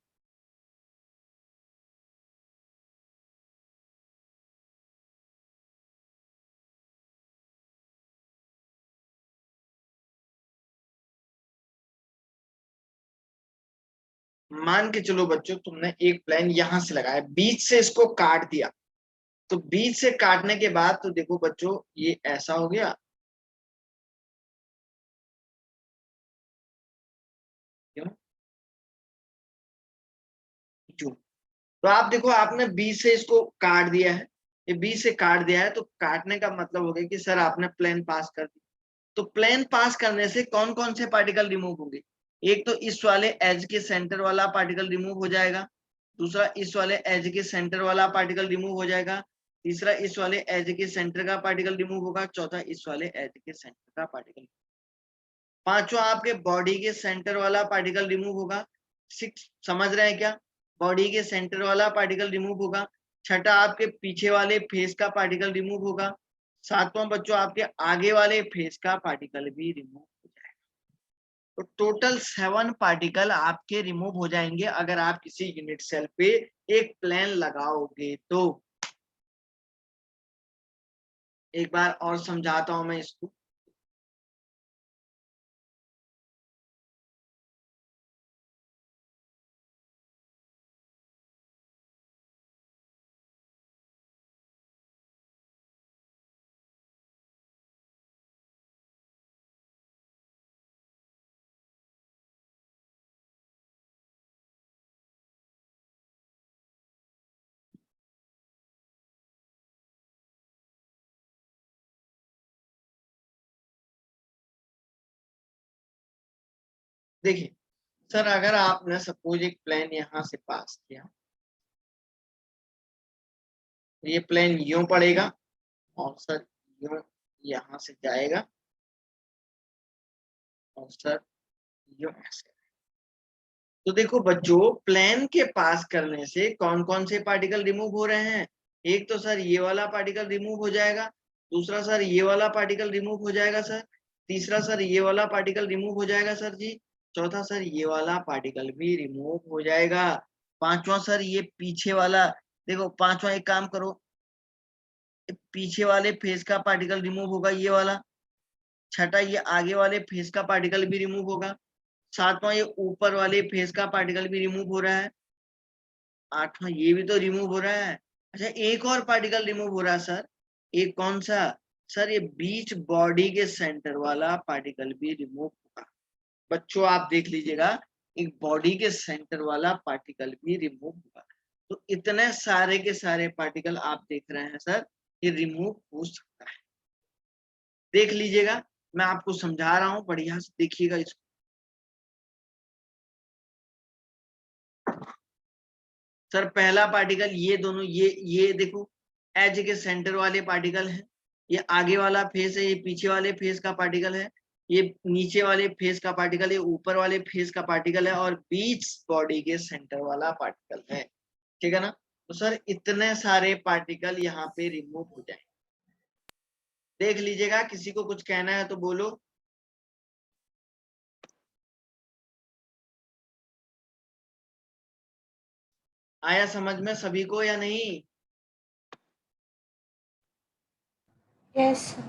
मान के चलो बच्चों, तुमने एक प्लेन यहां से लगाया, बीच से इसको काट दिया। तो बीच से काटने के बाद तो देखो बच्चों, ये ऐसा हो गया। क्यों? क्यों? तो आप देखो, आपने बीच से इसको काट दिया है। ये बीच से काट दिया है, तो काटने का मतलब हो गया कि सर आपने प्लेन पास कर दिया। तो प्लेन पास करने से कौन कौन से पार्टिकल रिमूव होंगे? एक तो इस वाले एज के सेंटर वाला पार्टिकल रिमूव हो जाएगा। दूसरा इस वाले एज के सेंटर वाला पार्टिकल रिमूव हो जाएगा। तीसरा इस वाले एज के सेंटर का पार्टिकल रिमूव होगा। चौथा इस वाले एज के सेंटर का पार्टिकल। पांचवा आपके बॉडी के सेंटर वाला पार्टिकल रिमूव होगा। सिक्स, समझ रहे हैं क्या? बॉडी के सेंटर वाला पार्टिकल रिमूव होगा। छठा आपके पीछे वाले फेस का पार्टिकल रिमूव होगा। सातवां बच्चों आपके आगे वाले फेस का पार्टिकल भी रिमूव हो जाएगा। तो टोटल 7 पार्टिकल आपके रिमूव हो जाएंगे अगर आप किसी यूनिट सेल पे एक प्लेन लगाओगे तो। एक बार और समझाता हूं मैं इसको। देखिए सर, अगर आपने सपोज एक प्लेन यहां से पास किया, ये प्लेन यूं पड़ेगा और सर यूं यहां से जाएगा और सर यूं ऐसे। तो देखो बच्चों, प्लेन के पास करने से कौन कौन से पार्टिकल रिमूव हो रहे हैं? एक तो सर ये वाला पार्टिकल रिमूव हो जाएगा। दूसरा सर ये वाला पार्टिकल रिमूव हो जाएगा सर। तीसरा सर ये वाला पार्टिकल रिमूव हो जाएगा सर जी। चौथा सर ये वाला पार्टिकल भी रिमूव हो जाएगा। पांचवा सर ये पीछे वाला। देखो पांचवा, एक काम करो, पीछे वाले फेस का पार्टिकल रिमूव होगा ये वाला। छठा ये आगे वाले फेस का पार्टिकल भी रिमूव होगा। सातवां ये ऊपर वाले फेस का पार्टिकल भी रिमूव हो रहा है। आठवां ये भी तो रिमूव हो रहा है। अच्छा, एक और पार्टिकल रिमूव हो रहा है सर। एक कौन सा? सर ये बीच बॉडी के सेंटर वाला पार्टिकल भी रिमूव होगा। बच्चों आप देख लीजिएगा, एक बॉडी के सेंटर वाला पार्टिकल भी रिमूव होगा। तो इतने सारे के सारे पार्टिकल आप देख रहे हैं सर, ये रिमूव हो सकता है। देख लीजिएगा, मैं आपको समझा रहा हूं, बढ़िया से देखिएगा इसको। सर पहला पार्टिकल, ये दोनों, ये देखो, एज के सेंटर वाले पार्टिकल है। ये आगे वाला फेस है, ये पीछे वाले फेस का पार्टिकल है। ये नीचे वाले फेस का पार्टिकल है, ऊपर वाले फेस का पार्टिकल है, और बीच बॉडी के सेंटर वाला पार्टिकल है। ठीक है ना? तो सर इतने सारे पार्टिकल यहाँ पे रिमूव हो जाए। देख लीजिएगा, किसी को कुछ कहना है तो बोलो। आया समझ में सभी को या नहीं? Yes, sir.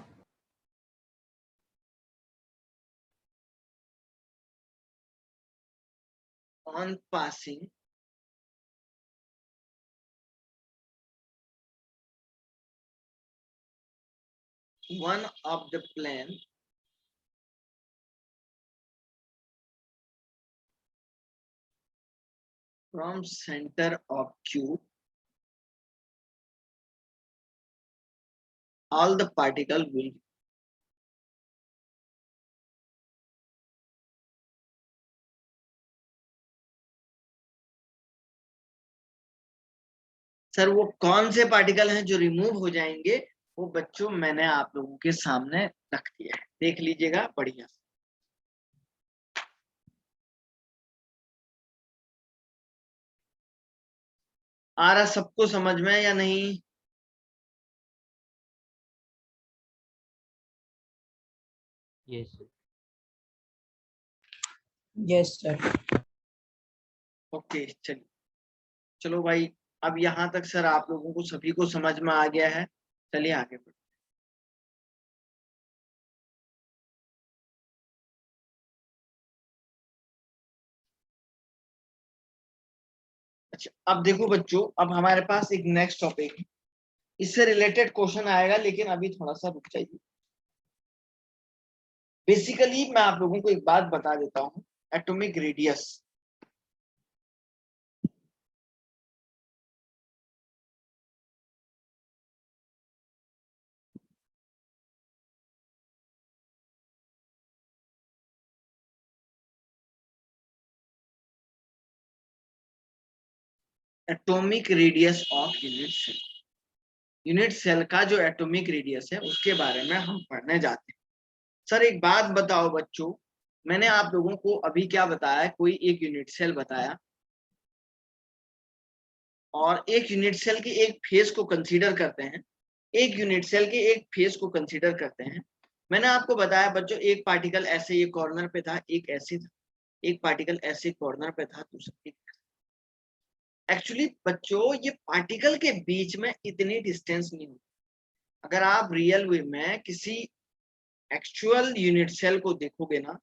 On passing one of the plane from center of Q, all the particle will sir वो कौन से पार्टिकल हैं जो रिमूव हो जाएंगे, वो बच्चों मैंने आप लोगों के सामने रख दिया है, देख लीजिएगा बढ़िया से। आ रहा सबको समझ में या नहीं? Yes sir. Yes sir. Okay चलिए, चलो भाई, अब यहाँ तक सर आप लोगों को सभी को समझ में आ गया है। चलिए आगे बढ़ते। अच्छा अब देखो बच्चों, अब हमारे पास एक नेक्स्ट टॉपिक है, इससे रिलेटेड क्वेश्चन आएगा, लेकिन अभी थोड़ा सा रुक जाइए। बेसिकली मैं आप लोगों को एक बात बता देता हूँ, atomic radius. Atomic radius of unit cell, unit cell का जो एटॉमिक रेडियस है उसके बारे में हम पढ़ने जाते हैं। सर एक बात बताओ बच्चों, मैंने आप लोगों को अभी क्या बताया, कोई एक यूनिट सेल बताया और एक यूनिट सेल के एक फेस को कंसीडर करते हैं, एक यूनिट सेल के एक फेस को कंसीडर करते हैं। मैंने आपको बताया बच्चों, एक पार्टिकल ऐसे ये कॉर्नर पे था, एक ऐसे था, एक पार्टिकल ऐसे कॉर्नर पे था, दूसरा। एक्चुअली बच्चों ये पार्टिकल के बीच में इतनी डिस्टेंस नहीं होती। अगर आप रियल वे में किसी एक्चुअल यूनिट सेल को देखोगे ना,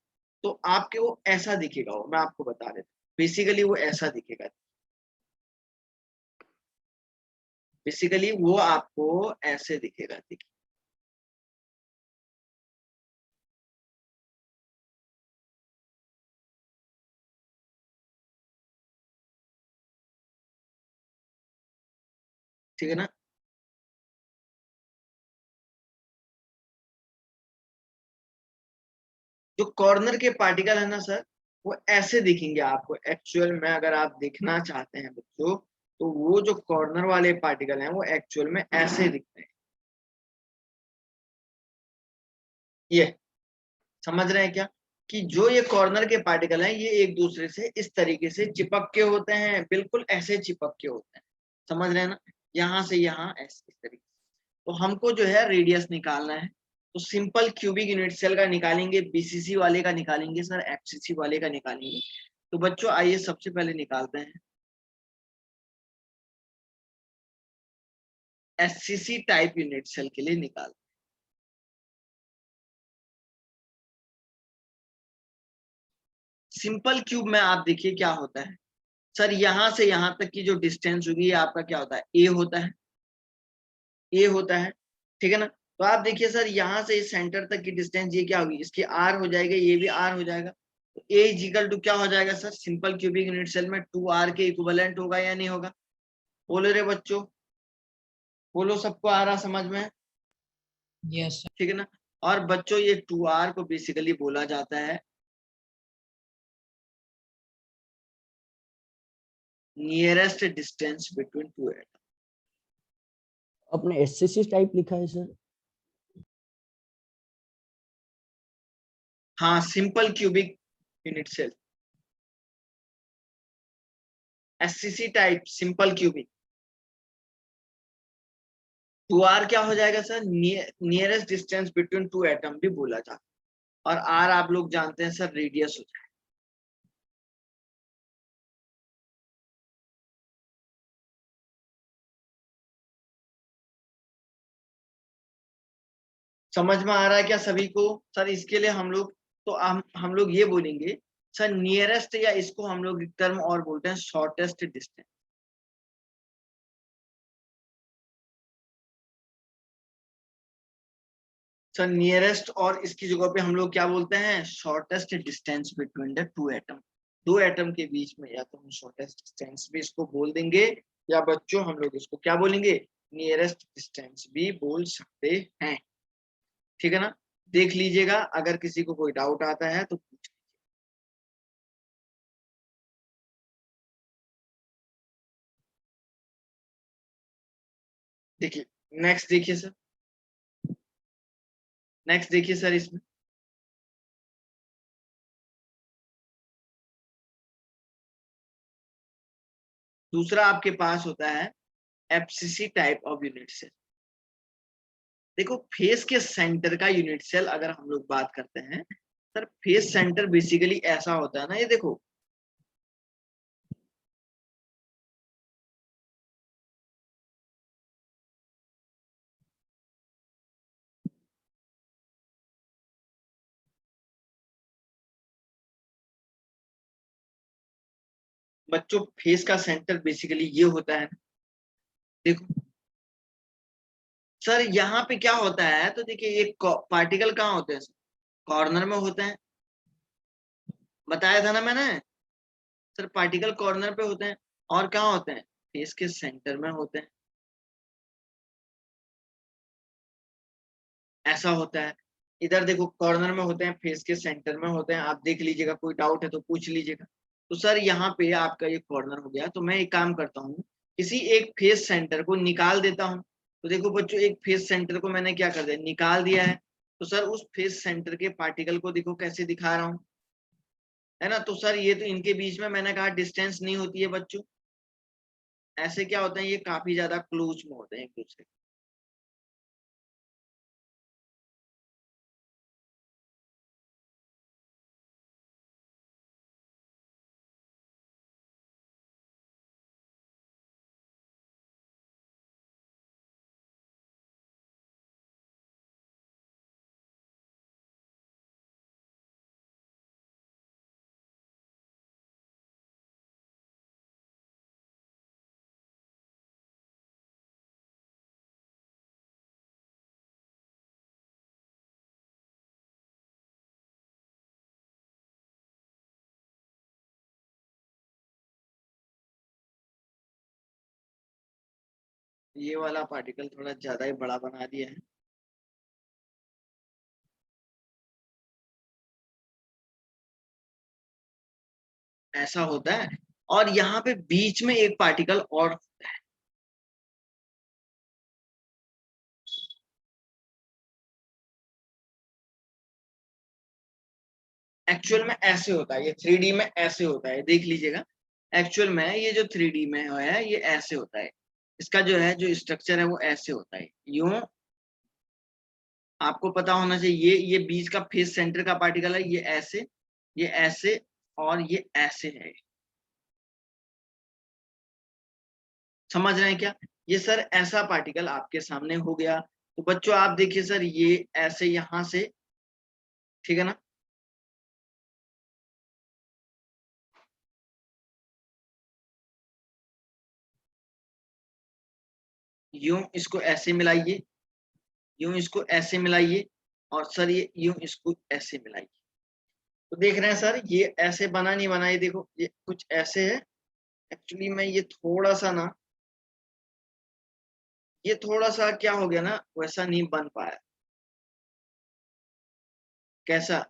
तो आपके वो ऐसा दिखेगा, वो मैं आपको बता देता हूँ। बेसिकली वो ऐसा दिखेगा, बेसिकली वो आपको ऐसे दिखेगा। देखिए ठीक है ना? जो कॉर्नर के पार्टिकल है ना सर, वो ऐसे दिखेंगे आपको एक्चुअल में। अगर आप देखना चाहते हैं बच्चों, तो वो जो कॉर्नर वाले पार्टिकल हैं वो एक्चुअल में ऐसे दिखते हैं। ये समझ रहे हैं क्या, कि जो ये कॉर्नर के पार्टिकल हैं ये एक दूसरे से इस तरीके से चिपक के होते हैं, बिल्कुल ऐसे चिपक के होते हैं। समझ रहे हैं ना, यहाँ से यहाँ ऐसे इस तरीके से। तो हमको जो है रेडियस निकालना है, तो सिंपल क्यूबिक यूनिट सेल का निकालेंगे, बीसीसी वाले का निकालेंगे सर, एफसीसी वाले का निकालेंगे। तो बच्चों आइए सबसे पहले निकालते हैं एससीसी टाइप यूनिट सेल के लिए निकाल। सिंपल क्यूब में आप देखिए क्या होता है सर, यहां से यहां तक की जो डिस्टेंस होगी ये आपका क्या होता है, ए होता है, ए होता है, ठीक है ना? तो आप देखिए सर, यहाँ से इस सेंटर तक की डिस्टेंस ये क्या होगी, इसकी आर हो जाएगा, ये भी आर हो जाएगा। तो ए इज इक्वल टू क्या हो जाएगा sir, simple cubic unit cell में 2r के इक्विवेलेंट होगा या नहीं होगा? बोलो रे बच्चों, बोलो, सबको आ रहा समझ में? यस ठीक है ना? और बच्चों ये 2r को बेसिकली बोला जाता है nearest distance between two atom. अपने एससीसी टाइप लिखा है सर। हाँ simple cubic unit cell, SCC type simple cubic. 2r क्या हो जाएगा sir, nearest distance between two atom भी बोला जाता है। और r आप लोग जानते हैं सर रेडियस होता है। समझ में आ रहा है क्या सभी को? सर इसके लिए हम लोग, तो हम लोग ये बोलेंगे सर नियरेस्ट, या इसको हम लोग एक टर्म और बोलते हैं शॉर्टेस्ट डिस्टेंस। सर नियरेस्ट और इसकी जगह पे हम लोग क्या बोलते हैं, shortest distance between the two atom. दो एटम के बीच में या तो हम शॉर्टेस्ट डिस्टेंस भी इसको बोल देंगे, या बच्चों हम लोग इसको क्या बोलेंगे, नियरेस्ट डिस्टेंस भी बोल सकते हैं। ठीक है ना, देख लीजिएगा, अगर किसी को कोई डाउट आता है तो पूछ। देखिए नेक्स्ट, देखिए सर, नेक्स्ट देखिए सर, इसमें दूसरा आपके पास होता है FCC type of unit cell. देखो फेस के सेंटर का यूनिट सेल अगर हम लोग बात करते हैं सर, फेस सेंटर बेसिकली ऐसा होता है ना, ये देखो बच्चों, फेस का सेंटर बेसिकली ये होता है। देखो सर यहाँ पे क्या होता है, तो देखिए एक पार्टिकल कहाँ होते हैं, कॉर्नर में होते हैं, बताया था ना मैंने सर, पार्टिकल कॉर्नर पे होते हैं, और कहाँ होते हैं, फेस के सेंटर में होते हैं। ऐसा होता है, इधर देखो कॉर्नर में होते हैं, फेस के सेंटर में होते हैं। आप देख लीजिएगा, कोई डाउट है तो पूछ लीजिएगा। तो सर यहाँ पे आपका ये कॉर्नर हो गया, तो मैं एक काम करता हूँ, किसी एक फेस सेंटर को निकाल देता हूँ। तो देखो बच्चों, एक फेस सेंटर को मैंने क्या कर दिया, निकाल दिया है। तो सर उस फेस सेंटर के पार्टिकल को देखो कैसे दिखा रहा हूँ, है ना। तो सर ये तो इनके बीच में मैंने कहा डिस्टेंस नहीं होती है बच्चों, ऐसे क्या होते हैं, ये काफी ज्यादा क्लोज में होते हैं एक दूसरे। ये वाला पार्टिकल थोड़ा ज्यादा ही बड़ा बना दिया है। ऐसा होता है, और यहाँ पे बीच में एक पार्टिकल और होता है। एक्चुअल में ऐसे होता है, ये 3D में ऐसे होता है, देख लीजिएगा। एक्चुअल में ये जो 3D में है ये ऐसे होता है, इसका जो है जो स्ट्रक्चर है वो ऐसे होता है। यूं आपको पता होना चाहिए, ये बीच का फेस सेंटर का पार्टिकल है, ये ऐसे और ये ऐसे है। समझ रहे हैं क्या, ये सर ऐसा पार्टिकल आपके सामने हो गया। तो बच्चों आप देखिए सर, ये ऐसे यहां से, ठीक है ना, यूं इसको ऐसे मिलाइए, यूं इसको ऐसे मिलाइए, और सर ये यूं इसको ऐसे मिलाइए। तो देख रहे हैं सर, ये ऐसे बना नहीं बना, ये देखो ये कुछ ऐसे है। एक्चुअली में ये थोड़ा सा ना, ये थोड़ा सा क्या हो गया ना, वैसा नहीं बन पाया। कैसा,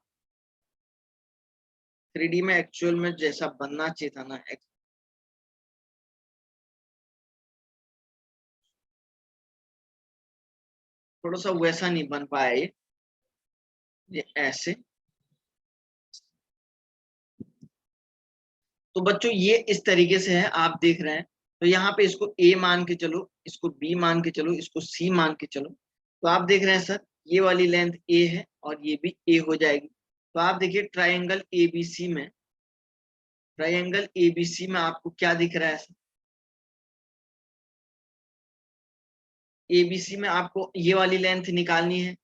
3D में एक्चुअल में जैसा बनना चाहिए था ना, थोड़ा सा वैसा नहीं बन पाया ये ऐसे। तो बच्चों ये इस तरीके से है, आप देख रहे हैं। तो यहाँ पे इसको ए मान के चलो, इसको बी मान के चलो, इसको सी मान के चलो। तो आप देख रहे हैं सर, ये वाली लेंथ ए है और ये भी ए हो जाएगी। तो आप देखिए ट्राइंगल एबीसी में, ट्राइंगल एबीसी में आपको क्या दिख रहा है सर, एबीसी में आपको ये वाली लेंथ निकालनी है,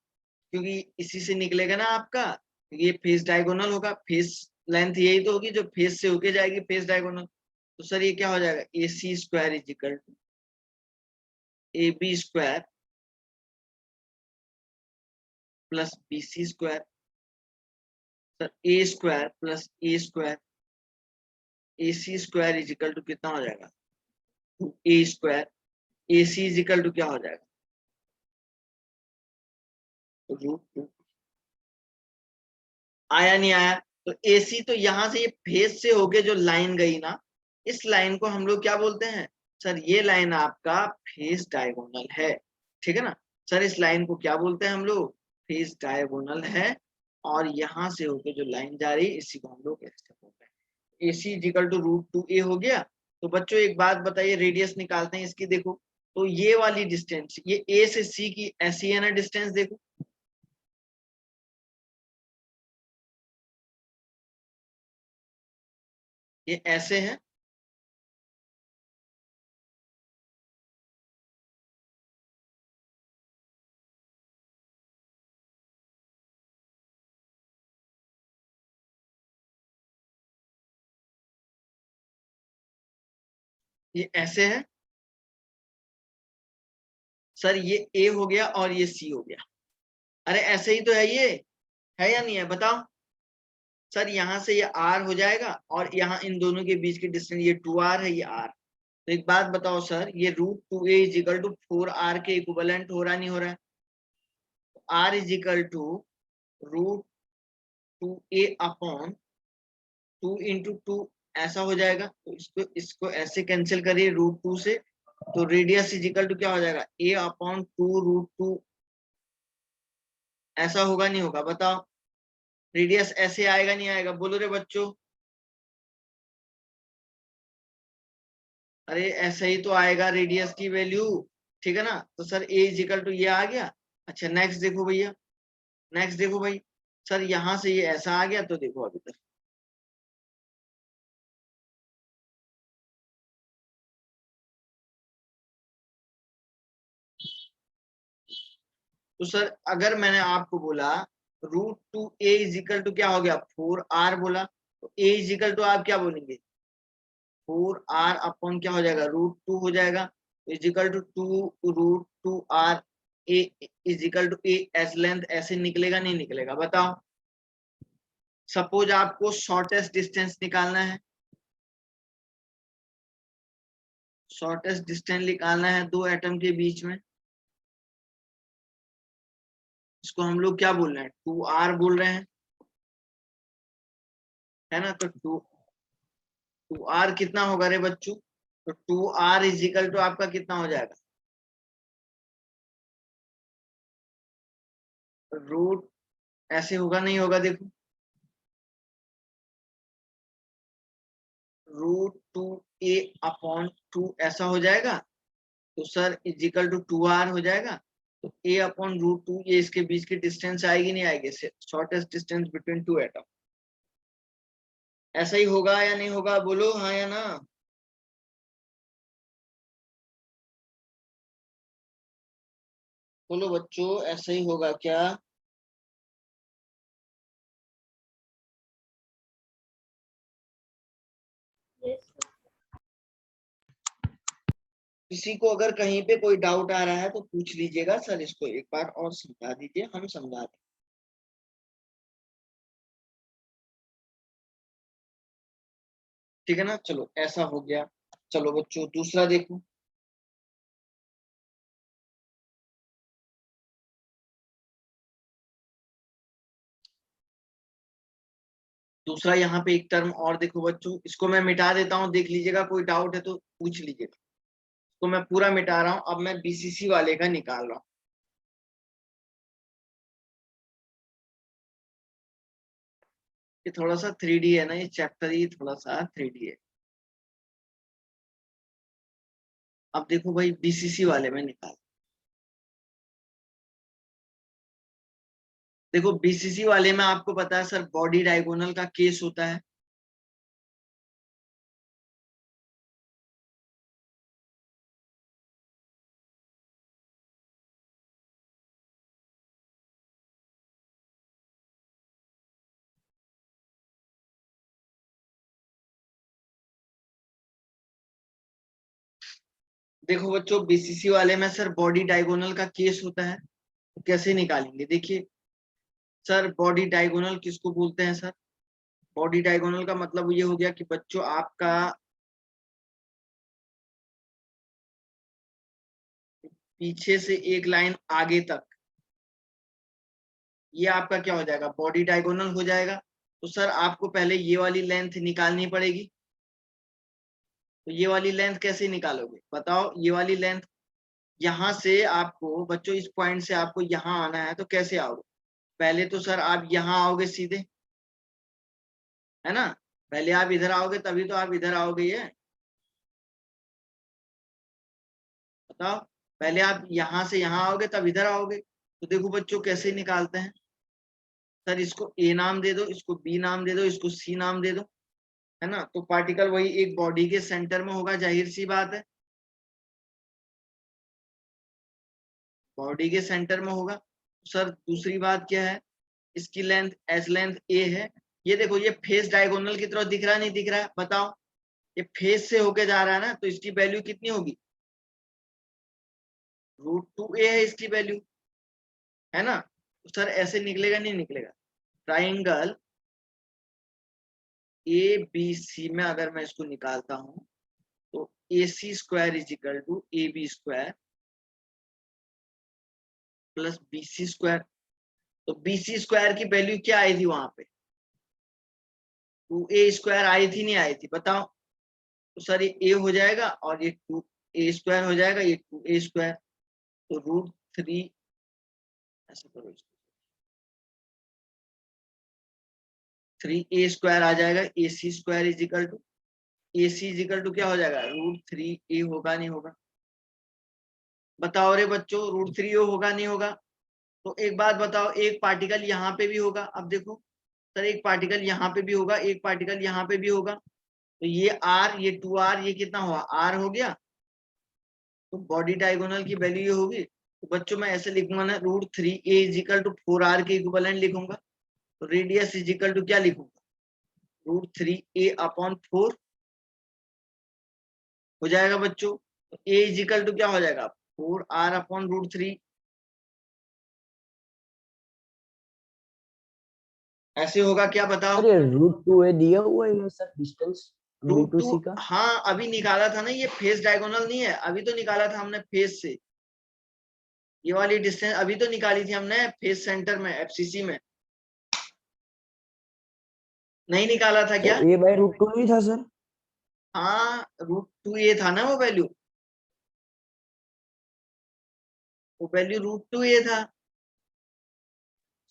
क्योंकि इसी से निकलेगा ना आपका, ये फेस डायगोनल होगा। फेस लेंथ यही तो होगी जो फेस से होके जाएगी फेस डायगोनल। तो सर ये क्या हो जाएगा, A C square is equal to A B square plus BC square, sir A square plus A square, AC square is equal to कितना हो जाएगा, A square, AC is equal to क्या हो जाएगा, √2। आया नहीं आया? तो AC तो यहां से ये फेस से होके जो लाइन गई ना, इस लाइन को हम लोग क्या बोलते हैं सर, ये लाइन आपका फेस डायगोनल है, ठीक है ना सर। इस लाइन को क्या बोलते हैं हम लोग, फेस डायगोनल है। और यहां से होके जो लाइन जा रही है इसी को हम लोग ऐसे बोलते हैं। AC इक्वल टू √2a हो गया। तो बच्चों एक बात बताइए, रेडियस निकालते हैं इसकी। देखो तो ये वाली डिस्टेंस, ये A से C की ऐसी है ना डिस्टेंस, देखो ये ऐसे है, ये ऐसे है सर, ये A हो गया और ये C हो गया। अरे ऐसे ही तो है, ये है या नहीं है बताओ सर। यहाँ से ये R हो जाएगा और यहाँ इन दोनों के बीच की डिस्टेंस ये 2R है, ये R। तो एक बात बताओ सर, ये √2a is equal to 4R के इक्विवेलेंट हो रहा नहीं हो रहा है? R is equal to √2a upon 2 into 2 ऐसा हो जाएगा। तो इसको ऐसे कैंसिल करिए √2 से, तो रेडियस इज इक्वल टू क्या हो जाएगा, a अपॉन 2 √2। ऐसा होगा नहीं होगा बताओ? रेडियस ऐसे आएगा नहीं आएगा, बोलो रे बच्चों। अरे ऐसा ही तो आएगा रेडियस की वैल्यू, ठीक है ना। तो sir a is equal to ये आ गया। अच्छा नेक्स्ट देखो भैया, नेक्स्ट देखो भाई, सर यहां से ये ऐसा आ गया, तो देखो अभी तक तो सर अगर मैंने आपको बोला √2a इज इक्वल टू क्या हो गया, 4R बोला, तो a इज इक्वल टू आप क्या बोलेंगे, 4R अपॉन क्या हो जाएगा, √2 हो जाएगा। Is equal to 2 √2R। a is equal to a edge length ऐसे निकलेगा नहीं निकलेगा बताओ? सपोज आपको शॉर्टेस्ट डिस्टेंस निकालना है, शॉर्टेस्ट डिस्टेंस निकालना है दो एटम के बीच में, इसको हम लोग क्या बोल रहे हैं, 2R बोल रहे हैं, है ना। तो 2R कितना होगा रे बच्चों, तो 2R इज इक्वल टू आपका कितना हो जाएगा, रूट ऐसे होगा नहीं होगा, देखो √2a अपॉन 2 ऐसा हो जाएगा। तो sir is equal to 2R हो जाएगा। तो a अपॉन √2, ये इसके बीच की डिस्टेंस आएगी नहीं आएगी, shortest distance between two atom. ऐसा ही होगा या नहीं होगा, बोलो हाँ या ना। बोलो बच्चों ऐसा ही होगा क्या? Yes, sir. किसी को अगर कहीं पे कोई डाउट आ रहा है तो पूछ लीजिएगा, सर इसको एक बार और समझा दीजिए, हम समझा दें। ठीक है ना, चलो ऐसा हो गया। चलो बच्चों दूसरा देखो, दूसरा यहाँ पे एक टर्म और देखो बच्चों, इसको मैं मिटा देता हूँ, देख लीजिएगा, कोई डाउट है तो पूछ लीजिएगा। इसको मैं पूरा मिटा रहा हूँ, अब मैं BCC वाले का निकाल रहा हूँ। ये थोड़ा सा 3D है ना, ये चैप्टर ही थोड़ा सा 3D है। अब देखो भाई BCC वाले में निकाल, देखो BCC वाले में आपको पता है सर बॉडी डायगोनल का केस होता है। देखो बच्चों BCC वाले में सर बॉडी डायगोनल का केस होता है, तो कैसे निकालेंगे देखिए। सर बॉडी डायगोनल किसको बोलते हैं सर? बॉडी डायगोनल का मतलब ये हो गया कि बच्चों आपका पीछे से एक लाइन आगे तक, ये आपका क्या हो जाएगा? बॉडी डायगोनल हो जाएगा। तो सर आपको पहले ये वाली लेंथ निकालनी पड़ेगी। तो ये वाली लेंथ कैसे निकालोगे बताओ? ये वाली लेंथ यहां से आपको बच्चों, इस पॉइंट से आपको यहां आना है, तो कैसे आओगे? पहले तो सर आप यहां आओगे सीधे, है ना? पहले आप इधर आओगे तभी तो आप इधर आओगे। ये बताओ, पहले आप यहां से यहां आओगे तब इधर आओगे। तो देखो बच्चों कैसे निकालते हैं। सर इसको ए नाम दे दो, इसको बी नाम दे दो, इसको सी नाम दे दो, है ना? तो पार्टिकल वही एक बॉडी के सेंटर में होगा, जाहिर सी बात है, बॉडी के सेंटर में होगा। सर दूसरी बात क्या है, इसकी लेंथ एच लेंथ ए है। ये देखो ये फेस डायगोनल की तरफ दिख रहा नहीं दिख रहा है? बताओ, ये फेस से होके जा रहा है ना, तो इसकी वैल्यू कितनी होगी? √2a है इसकी वैल्यू, है ना? तो सर ऐसे निकलेगा नहीं निकलेगा? ट्राइंगल ए बी सी में अगर मैं इसको निकालता हूं तो AC square is equal to AB square plus BC square. तो BC स्क्वायर की वैल्यू क्या आई थी वहां पे? 2a स्क्वायर आई थी नहीं आई थी? बताओ। तो सर ये a हो जाएगा और ये 2a स्क्वायर हो जाएगा, ये 2a स्क्वायर। तो √3 ऐसा करो, 3a स्क्वायर आ जाएगा। AC square is equal to AC is equal to क्या हो जाएगा? √3a होगा नहीं होगा? बताओ रे बच्चों, √3a होगा नहीं होगा? तो एक बात बताओ, एक पार्टिकल यहाँ पे भी होगा। अब देखो सर, एक पार्टिकल यहाँ पे भी होगा, एक पार्टिकल यहाँ पे भी होगा। तो ये R, ये 2R, ये कितना हुआ? R हो गया। तो बॉडी डायगोनल की वैल्यू ये होगी। तो बच्चों मैं ऐसे लिखूंगा ना, √3a is equal to 4R के इक्विवेलेंट लिखूंगा। तो रेडियस इज इक्वल टू क्या लिखूंगा? √3a अपॉन 4 हो जाएगा बच्चों। तो a इज इक्वल टू क्या हो जाएगा? 4R upon √3। ऐसे होगा क्या बताओ? अरे √2a दिया हुआ है सर डिस्टेंस B2C √2, का। हाँ अभी निकाला था ना, ये फेस डायगोनल नहीं है, अभी तो निकाला था हमने फेस से। ये वाली डिस्टेंस अभी तो निकाली थी हमने फेस सेंटर में, FCC में। नहीं निकाला था क्या? तो a/√2 नहीं था सर? हाँ, √2a था ना वो वैल्यू, वो वैल्यू √2a था।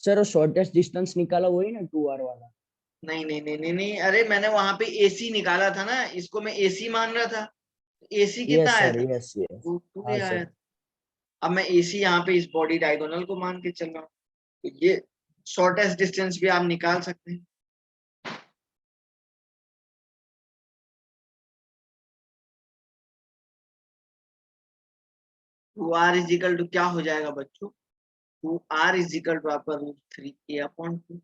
सर शॉर्टेस्ट डिस्टेंस निकाला वही ना 2R वाला? नहीं नहीं नहीं नहीं नहीं, अरे मैंने वहां पे AC निकाला था ना, इसको मैं AC मान रहा था। AC कितना यस आया सर, था? Yes yes. √2a हाँ आया सर। था। अब मैं AC यहाँ पे इस बॉडी डायगोनल को मान के चल रहा हूँ, तो ये शॉर्टेस्ट डिस्टेंस भी आप निकाल सकते हैं। Two R is equal to क्या हो जाएगा बच्चों? 2R इज इक्वल टू आपका √3a अपॉन 2।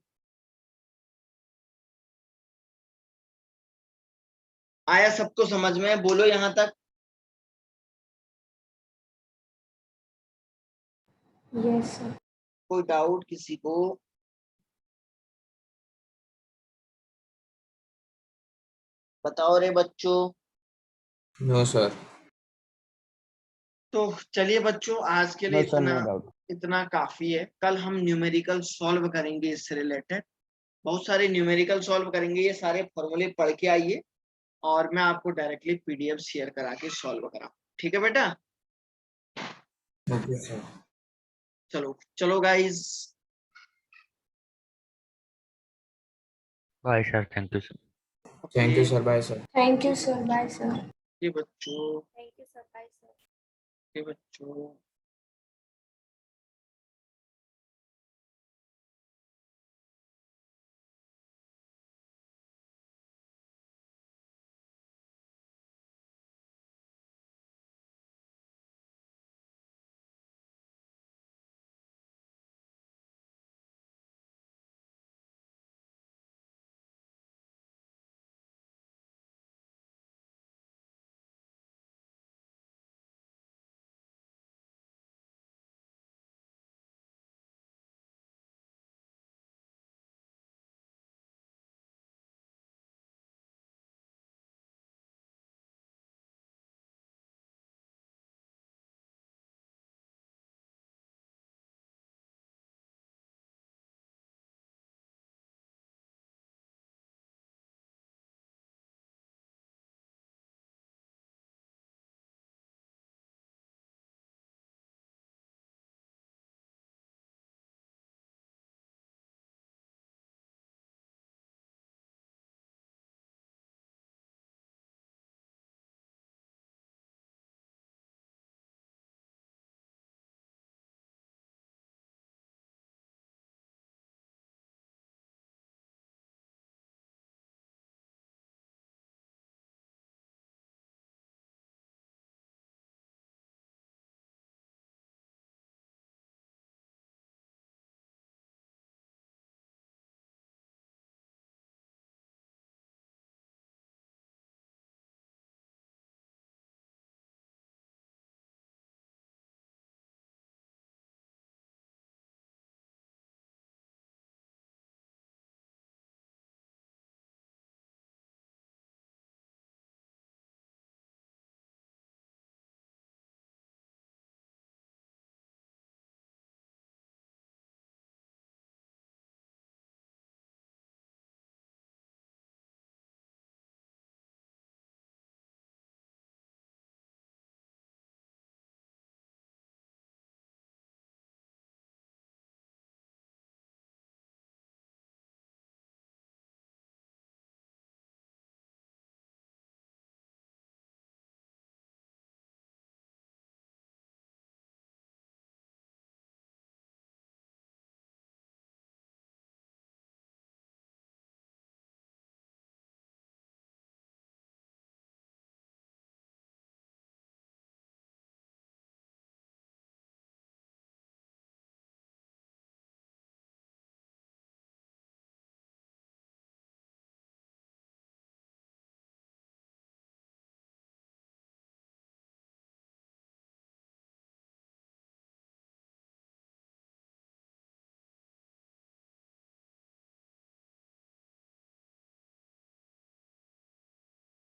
आया सबको समझ में? बोलो यहाँ तक। Yes, sir. कोई डाउट किसी को? बताओ रे बच्चों। No sir. तो चलिए बच्चों, आज के लिए नो सर, नो इतना डाउट। इतना काफी है। कल हम न्यूमेरिकल सॉल्व करेंगे, इससे रिलेटेड बहुत सारे न्यूमेरिकल सॉल्व करेंगे। ये सारे फॉर्मूले पढ़ के आइए और मैं आपको डायरेक्टली PDF शेयर करा के सॉल्व कराऊं। ठीक है बेटा? Okay sir. चलो चलो guys. Bye, sir. Thank you, sir. Thank you sir, bye sir. Thank you, sir. Bye, sir. ये बच्चों, Thank you, sir. Bye, sir. ये बच्चों।